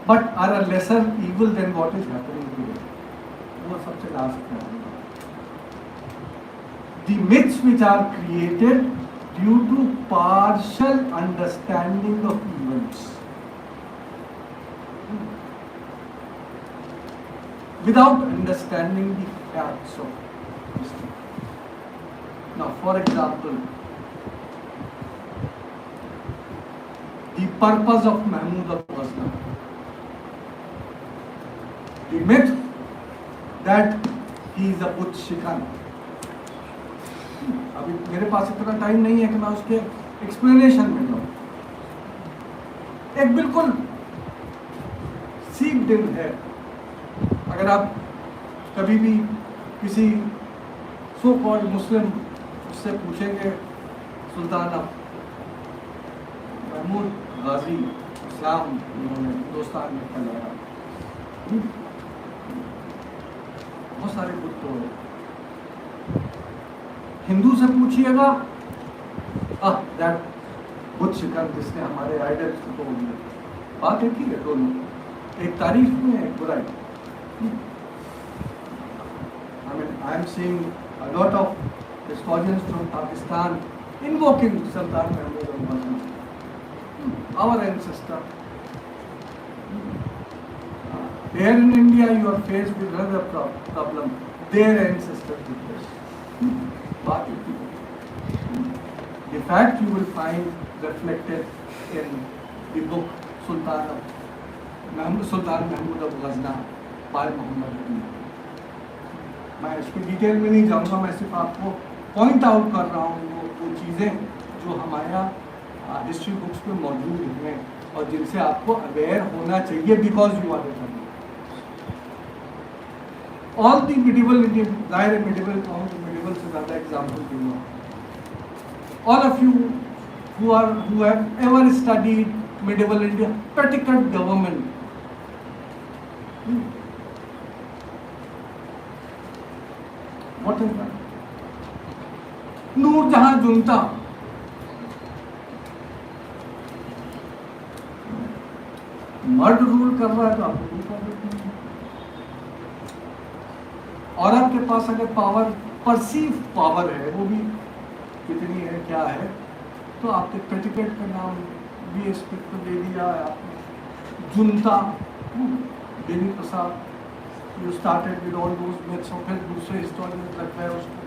but are a lesser evil than what is happening today. वो सबसे last है. The myths which are created due to partial understanding of events, without understanding the facts of history. Now, for example, the purpose of Mahmud of Ghazni, the myth that he is a Buddha Shikhan. अभी मेरे पास इतना time नहीं है कि मैं उसके explanation में जाऊँ। एक बिल्कुल सीख दिन है, अगर आप कभी भी किसी सो कॉल्ड मुस्लिम उससे पूछेंगे सुल्ताना महमूद गाजी इस्लाम उन्होंने हिंदुस्तान में फैलाया, बहुत सारे बुत तो हिंदू से पूछिएगा दैट बुद्ध शिखर जिसने हमारे आइडल्स को तोड़ दिया, बात एक ही है दोनों, एक तारीफ में एक बुराई। I am seeing a lot of historians from Pakistan invoking Sultan Mahmud of Ghazna, our ancestor. Here in India, you are faced with another problem. Their ancestors did this. The fact you will find reflected in the book Sultan Mahmud of Ghazna by Muhammad Ali. मैं इसको detail में नहीं जाऊँगा, मैं सिर्फ आपको point out कर रहा हूँ वो चीज़ें जो हमारा हिस्ट्री बुक्स में मौजूद हैं और जिनसे आपको अवेयर होना चाहिए because you are returning. All the medieval Indian, ज़ाहिर है medieval कहूँ तो medieval से ज़्यादा एग्जाम्पल दूँगा. All of you who have ever studied medieval India, petticoat government. What is that? Noor Jahan जुनता, मर्द रूल कर रहा है तो आपको कोई प्रॉब्लम नहीं. औरत के पास अगर पावर, परसीव पावर है, वो भी कितनी है क्या है, तो आपके पेटिकेट का नाम भी इस पे दे दिया है आपने. जुनता, Devi Prasad, you started with all those myths और फिर दूसरे हिस्टोरियंस लगता है उसको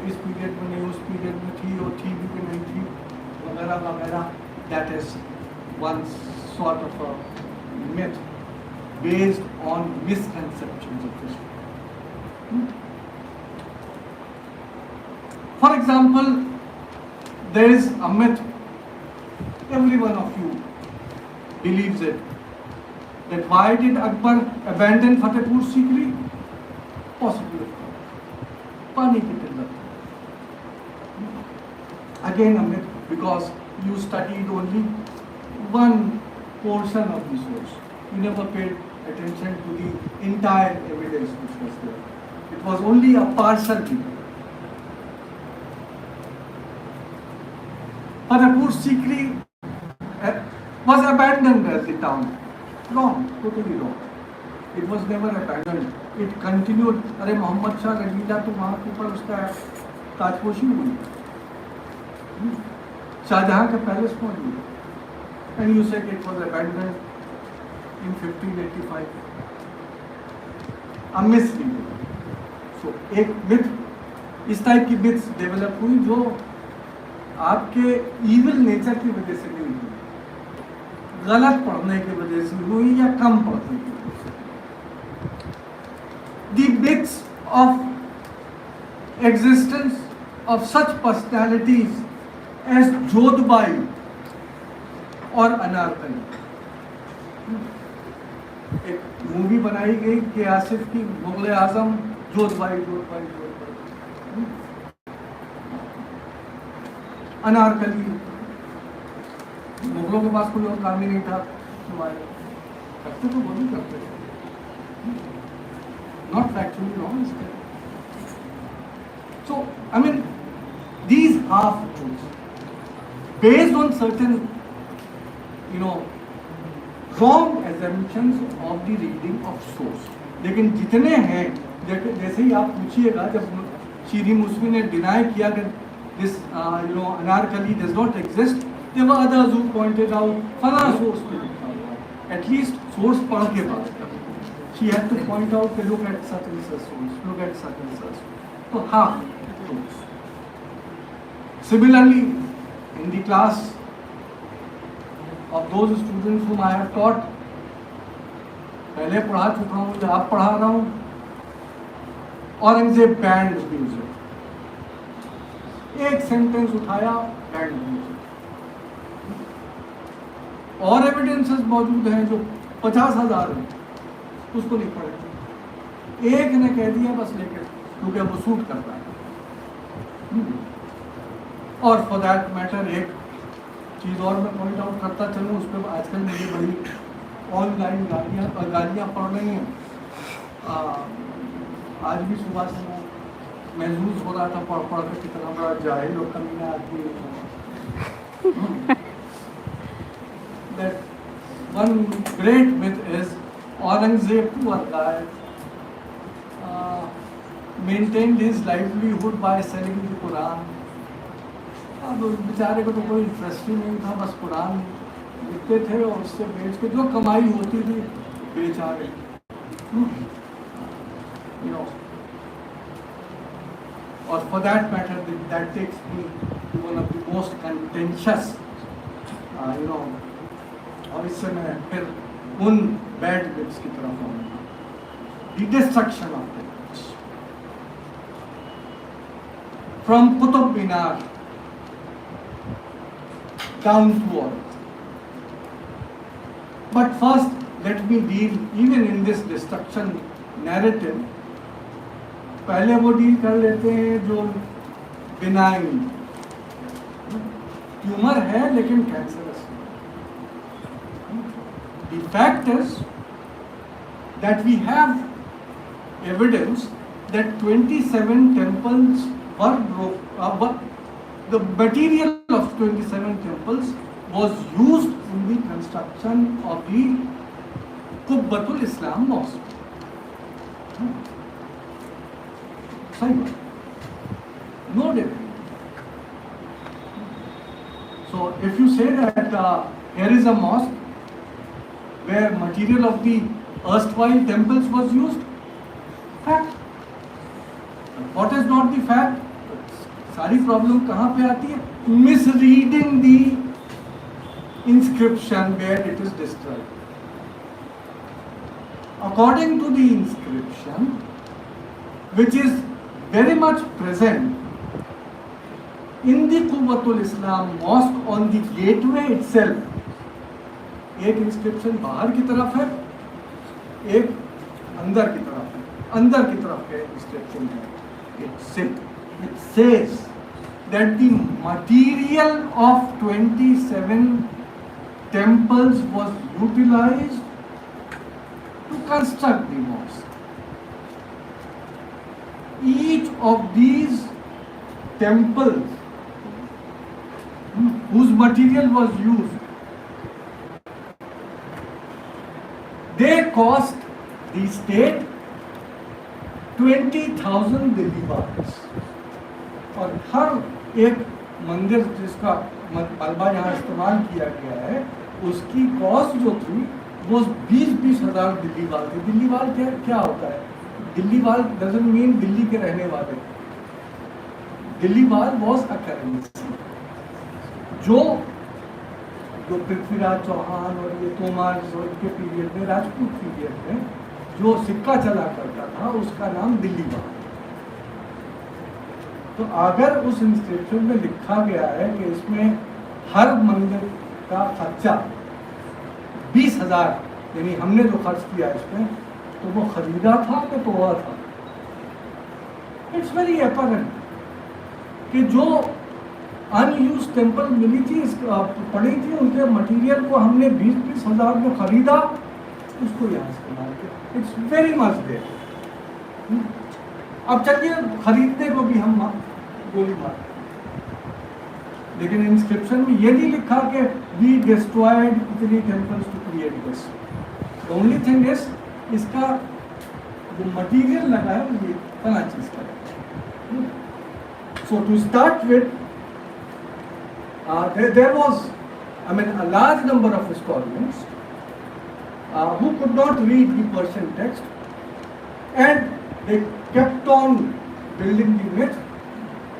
इस पीरियड में नहीं, उस पीरियड में थी और थी भी कि नहीं थी वगैरह वगैरह. That is one sort of a myth based on misconceptions of history. For example, there is a myth, every one of you believes it, that why did Akbar abandon Fatehpur Sikri? Possibly, pani ki qillat. Again a myth, because you studied only one portion of the source. You never paid attention to the entire evidence which was there. It was only a partial view. Fatehpur Sikri was abandoned as the town. Wrong, totally wrong. It was never abandoned. It continued. अरे मोहम्मद शाह रंगीला तो वहाँ के ऊपर उसका ताजपोशी हुई. शाहजहां का palace मौजूद है. And you said it was abandoned in 1585. A misleading. So एक myth, इस टाइप की myths डेवलप हुई जो आपके evil nature की वजह से नहीं हुई, गलत पढ़ने की वजह से हुई या कम पढ़ने की वजह से. The myths of existence of such personalities as जोधबाई और अनारकली. एक मूवी बनाई गई कि आसिफ की मुगल आजम जोधबाई जोधबाई जोधबाई. अनारकली, मुगलों के पास कोई और काम ही नहीं था, करते तो वो भी करते थे. Not factually wrong. So I mean these half truths based on certain wrong assumptions of the reading of source. लेकिन जितने हैं, जैसे ही आप पूछिएगा, जब शीरी मुस्वी ने डिनाई किया कि this Anarkali does not exist, there were others who pointed out फला source पे लिखा हुआ है. At least source पढ़ के बात कर. She had to point out कि look at such and such source, look at such and such. तो half truths. Similarly, in the class of those students whom I have taught, पहले पढ़ा चुका हूँ या अब पढ़ा रहा हूँ, औरंगजेब बैंड म्यूजिक. एक सेंटेंस उठाया, बैंड म्यूजिक. और एविडेंसेस मौजूद हैं जो 50,000 हैं, उसको नहीं पढ़े. एक ने कह दिया बस लेके, क्योंकि वो सूट करता है. और फॉर दैट मैटर एक चीज़ और मैं पॉइंट आउट करता चलूँ, उस पर आजकल मुझे बड़ी ऑनलाइन गालियाँ पड़ रही हैं. आज भी सुबह से वो महसूस हो रहा था पढ़ पढ़ कर कितना बड़ा जाहिल और कमीना आदमी. That one great myth is Aurangzeb, poor guy, maintained his livelihood by selling the Quran. अब बेचारे को तो कोई इंटरेस्ट ही नहीं था, बस कुरान लिखते थे और उससे बेच के जो कमाई होती थी बेचारे, और for that matter that takes me to one of the most contentious, और इससे मैं फिर उन बैड बिट्स की तरफ आऊँगा, the destruction of the from Qutub Minar down to earth. But first, let me deal even in this destruction narrative. पहले वो डील कर लेते हैं जो बिनाइन ट्यूमर है लेकिन cancerous. The fact is that we have evidence that 27 temples were the material of 27 temples was used in the construction of the Qubbatul Islam Mosque. No debate. So if you say that here is a mosque where material of the erstwhile temples was used, fact. What is not the fact? सारी problem कहाँ पे आती है? Misreading the inscription where it is described. According to the inscription which is very much present in the Quwwatul Islam mosque on the gateway itself, एक inscription बाहर की तरफ है, एक अंदर की तरफ है। अंदर की तरफ के इंस्क्रिप्शन है, it says that the material of 27 temples was utilized to construct the mosque. Each of these temples whose material was used, they cost the state 20,000 Aligarhs. और हर एक मंदिर जिसका मलबा यहाँ इस्तेमाल किया गया है उसकी कॉस्ट जो थी वो 20-20 हज़ार दिल्लीवाल थे। दिल्लीवाल क्या होता है? दिल्लीवाल डजंट मीन दिल्ली के रहने वाले। दिल्लीवाल वॉज अ करेंसी जो पृथ्वीराज चौहान और ये तोमार के पीरियड में, राजपूत पीरियड में जो सिक्का चला करता था उसका नाम दिल्लीवाल। तो अगर उस इंस्क्रिप्शन में लिखा गया है कि इसमें हर मंदिर का खर्चा 20,000, यानी हमने जो खर्च किया इसमें, तो वो खरीदा था कि तोड़ा था? इट्स वेरी अपरेंट कि जो अनयूज टेम्पल मिली थी, पड़ी थी, उनके मटेरियल को हमने 20-20 हज़ार में खरीदा, उसको यहाँ इस्तेमाल किया। It's very much there. अब चलिए खरीदने को भी हम गोली मार, लेकिन इंस्क्रिप्शन में ये नहीं लिखा कि वी डिस्ट्रॉयड इतनी temples to create this. The only thing is इसका जो मटेरियल लगा है वो ये फला चीज का है। So to start with there was, I mean, a large number of historians who could not read the Persian text, and they kept on building the myth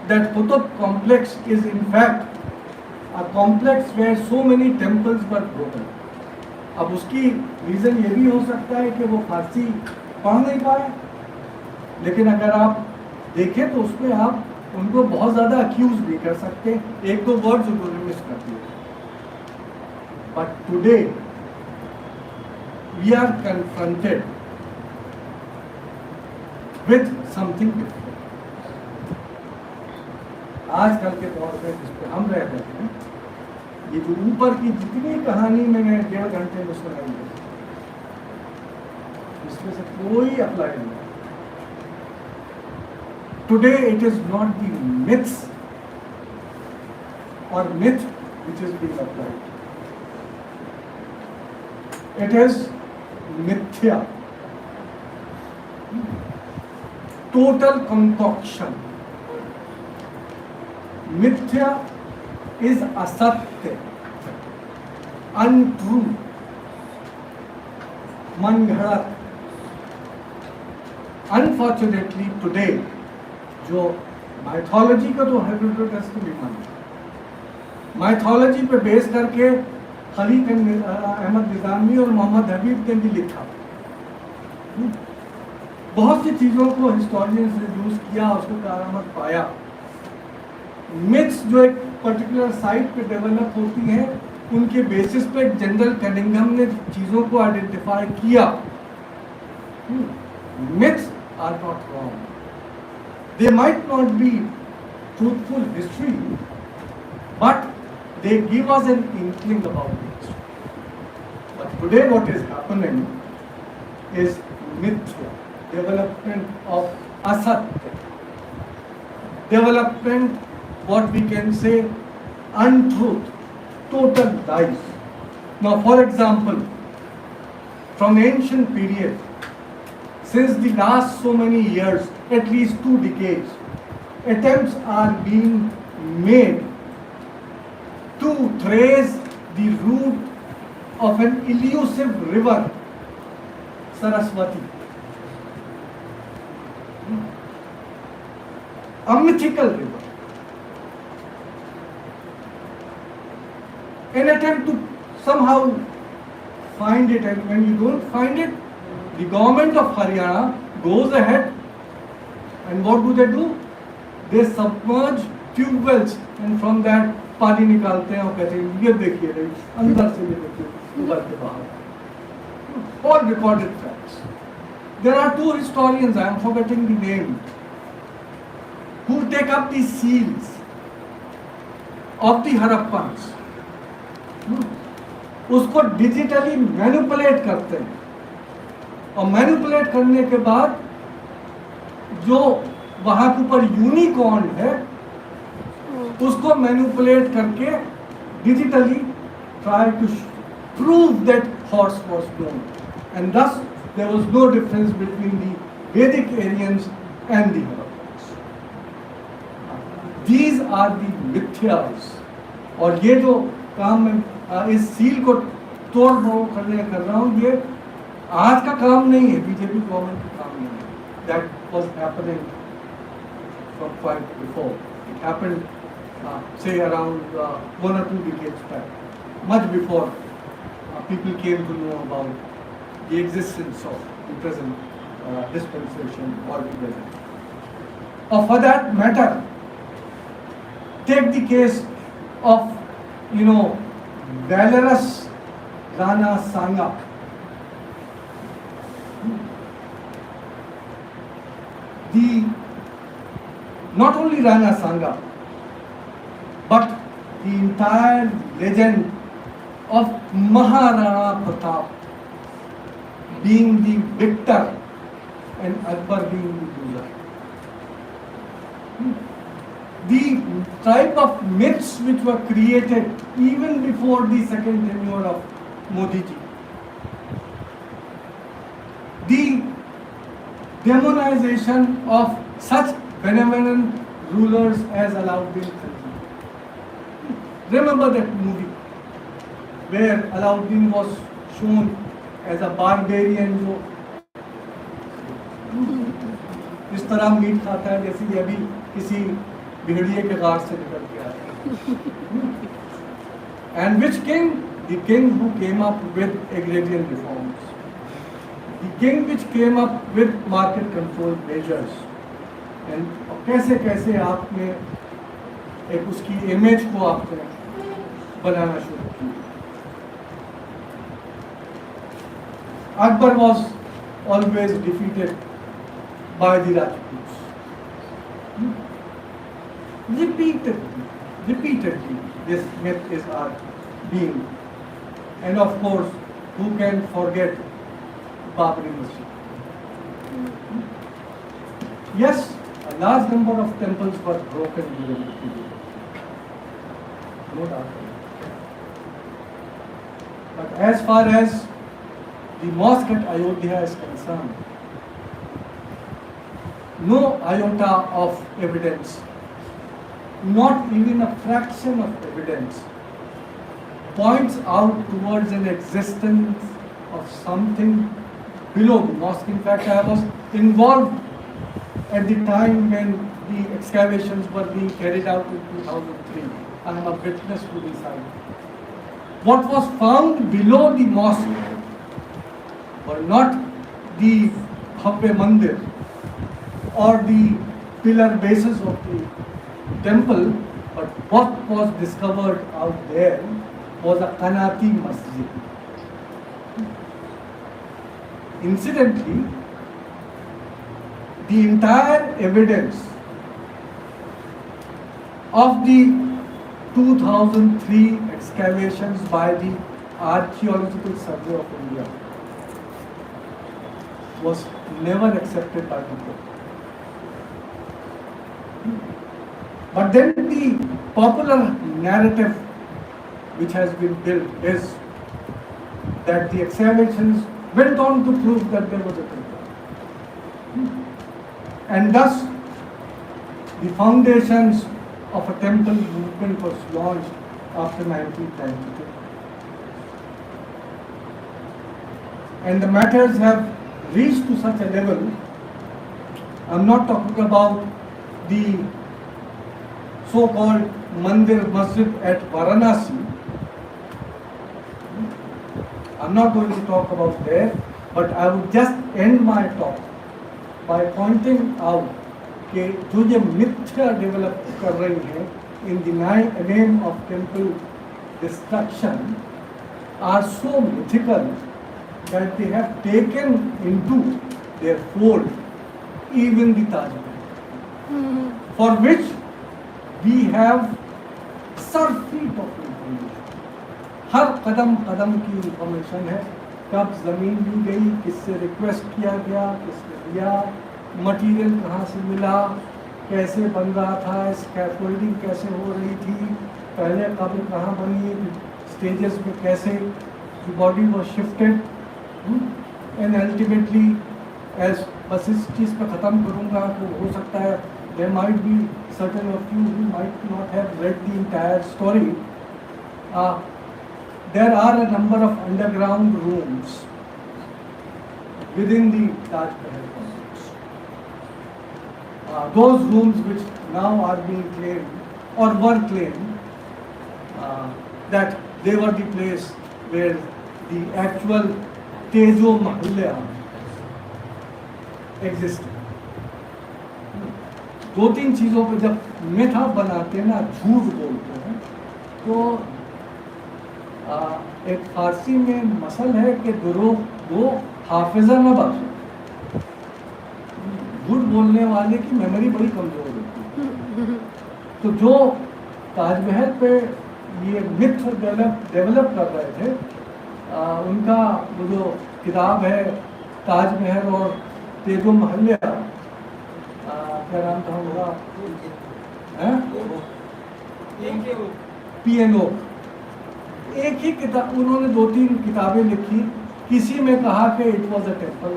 that Qutb complex is in fact a complex where so many temples were broken. अब उसकी reason ये भी हो सकता है कि वो फारसी पढ़ नहीं पाए, लेकिन अगर आप देखें तो उसमें आप उनको बहुत ज़्यादा अक्यूज भी कर सकते हैं, एक दो वर्ड्स उन्होंने मिस कर दिए। But today we are confronted with something different. आजकल के दौर में जिस पे हम रह रहे हैं, ये जो ऊपर की जितनी कहानी मैंने 1.5 घंटे में सुनाई है, इसमें से कोई अप्लाई नहीं। Today it is not the myths or myth which is being applied. It is mithya. total concoction. Mithya is asatya, untrue, mangarat. Unfortunately today, जो माइथोलॉजी का तो हेरोडोटस को भी मानते हैं, माइथोलॉजी पे बेस करके खलीक अहमद निज़ामी और मोहम्मद हबीब ने भी लिखा। बहुत सी चीज़ों को हिस्टोरियंस ने यूज किया, उसको करामत पाया। मिथ्स जो एक पर्टिकुलर साइट पे डेवलप होती हैं, उनके बेसिस पे जनरल कनिंघम ने चीज़ों को आइडेंटिफाई किया। Myths are not wrong, they might not be truthful history, but they give us an inkling about it. But today what is happening is mithya, development of asatya, development, what we can say, untruth, total lies. Now for example, from ancient period, since the last so many years, at least 2 decades, attempts are being made to trace the route of an elusive river, Saraswati. A mythical river. An attempt to somehow find it, and when you don't find it, the government of Haryana goes ahead, and what do? They submerge tube wells, and from that पानी निकालते हैं और कहते हैं ये देखिए अंदर से ये देखिए उभर के बाहर। All recorded facts. There are 2 historians, I am forgetting the name, who take up the seals of the Harappans, उसको डिजिटली मैनिपुलेट करते हैं, और मैनिपुलेट करने के बाद जो वहां के ऊपर यूनिकॉर्न है उसको मैनिपुलेट करके digitally try to prove that horse was known, and thus there was no difference between the Vedic Aryans and the Harappans. These are the mythyas. और ये जो काम मैं इस सील को तोड़ मरोड़ करने कर रहा हूँ, ये आज का काम नहीं है, बीजेपी गवर्नमेंट का काम नहीं है। That was happening from quite before. It happened, say around 1 or 2 decades back, much before people came to know about the existence of the present dispensation altogether. Or for that matter, take the case of, valorous Rana Sanga. Not only Rana Sanga, but the entire legend of Maharana Pratap being the victor and Akbar being the loser. The type of myths which were created even before the second tenure of Modi ji. The demonization of such benevolent rulers as Alauddin Khilji. Remember that movie where Alauddin was shown as a barbarian जो इस तरह meet खाता है जैसे ये अभी किसी भेड़िए के गार से निकल के आया। And which king? The king who came up with agrarian reforms. The king which came up with market control measures. And कैसे कैसे आपने एक उसकी इमेज को आपने बनाना शुरू किया। Akbar was always defeated by the Rajputs. Repeatedly, this myth is being, and of course, who can forget Babri Masjid? Yes, a large number of temples were broken during the period. No doubt. But as far as the mosque at Ayodhya is concerned, no iota of evidence, not even a fraction of evidence, points out towards an existence of something below the mosque. In fact, I was involved at the time when the excavations were being carried out in 2003. I am a witness to this site. What was found below the mosque were not the Bhavya Mandir or the pillar bases of the temple, but what was discovered out there was a Kanati Masjid. Incidentally, the entire evidence of the 2003 excavations by the Archaeological Survey of India was never accepted by the court. But then the popular narrative which has been built is that the excavations went on to prove that there was a temple. And thus, the foundations of a temple movement was launched after 1992. And the matters have reached to such a level. I'm not talking about the so-called Mandir Masjid at Varanasi. I'm not going to talk about there, but I would just end my talk by pointing out कि जो ये मिथ्या develop कर रही हैं in the name of temple destruction are so mythical that they have taken into their fold even the Taj Mahal, for which we have surfeit of information. हर कदम कदम की information है, कब ज़मीन ली गई, किससे रिक्वेस्ट किया गया, किसने दिया, मटीरियल कहाँ से मिला, कैसे बन रहा था, स्कैफोल्डिंग कैसे हो रही थी, पहले कब्र कहाँ बनी, स्टेजेस में कैसे body was shifted, and ultimately as बस इस चीज़ पर ख़त्म करूँगा तो हो सकता है there might be certain of you who might not have read the entire story. There are a number of underground rooms within the Taj Mahal complex. Those rooms which now are being claimed or were claimed that they were the place where the actual Tejo Mahalla existed. दो तीन चीज़ों पे जब मिथा बनाते हैं ना, झूठ बोलते हैं, तो एक फारसी में मसल है कि दुरूग दो हाफिज़ा न बख्शो। झूठ बोलने वाले की मेमोरी बड़ी कमज़ोर होती है। तो जो ताजमहल पे ये मिथ डेवलप कर रहे थे, उनका वो जो किताब है ताजमहल और तेजो महल्ला, क्या नाम था उनका, PNO, एक ही किताब, उन्होंने दो तीन किताबें लिखी, किसी में कहा कि इट वॉज अ टेम्पल,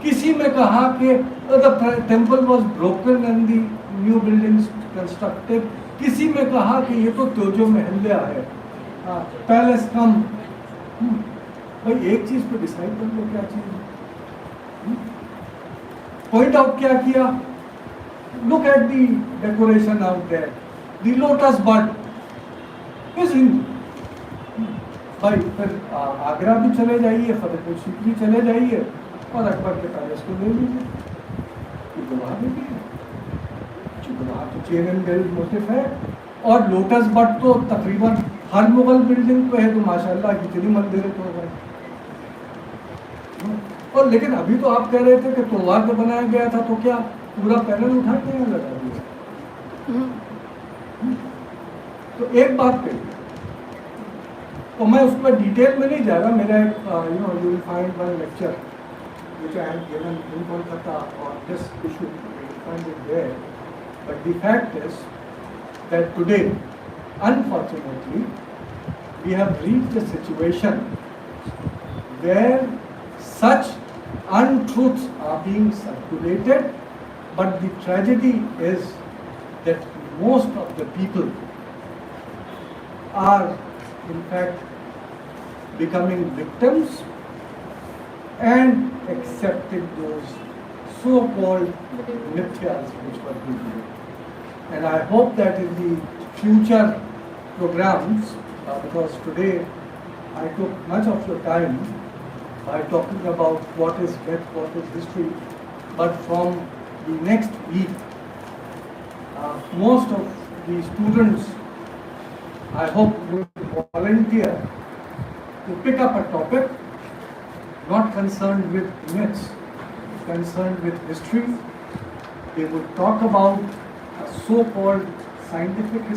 किसी में कहा कि the temple was broken and the new buildings constructed, किसी में कहा कि ये तो तेजो महल्ला है, पैलेस कम। भाई एक चीज पे डिसाइड कर लो क्या चीज है। पॉइंट आउट क्या किया, look at the decoration out there, the lotus bud is Hindu. भाई फिर आगरा भी चले जाइए, फतेहपुर सीकरी चले जाइए और अकबर के पैलेस को ले लीजिए, क्योंकि वहाँ भी है, क्योंकि वहाँ तो चेन एंड बेल्ट मोटिफ है, और लोटस बड तो तकरीबन हर मुगल बिल्डिंग पे है, तो माशाल्लाह कितनी मंदिर है तो है। और लेकिन अभी तो आप कह रहे थे कि तोवा के बनाया गया था, तो क्या पूरा पैनल उठा के यहाँ लगा दिया? तो एक बात पे, तो मैं उसमें डिटेल में नहीं जा रहा, मेरा एक you will find one lecture which I have given in Kolkata on this issue, you will find it there. But the fact is that today, unfortunately, we have reached a situation where such untruths are being circulated, but the tragedy is that most of the people are in fact becoming victims and accepting those so-called mithyas which were given. And I hope that in the future programs, because today I took much of your time by talking about what is myth, what is history, but from the next week, most of the students, I hope, will volunteer to pick up a topic not concerned with myths, concerned with history. They would talk about a so-called scientific history.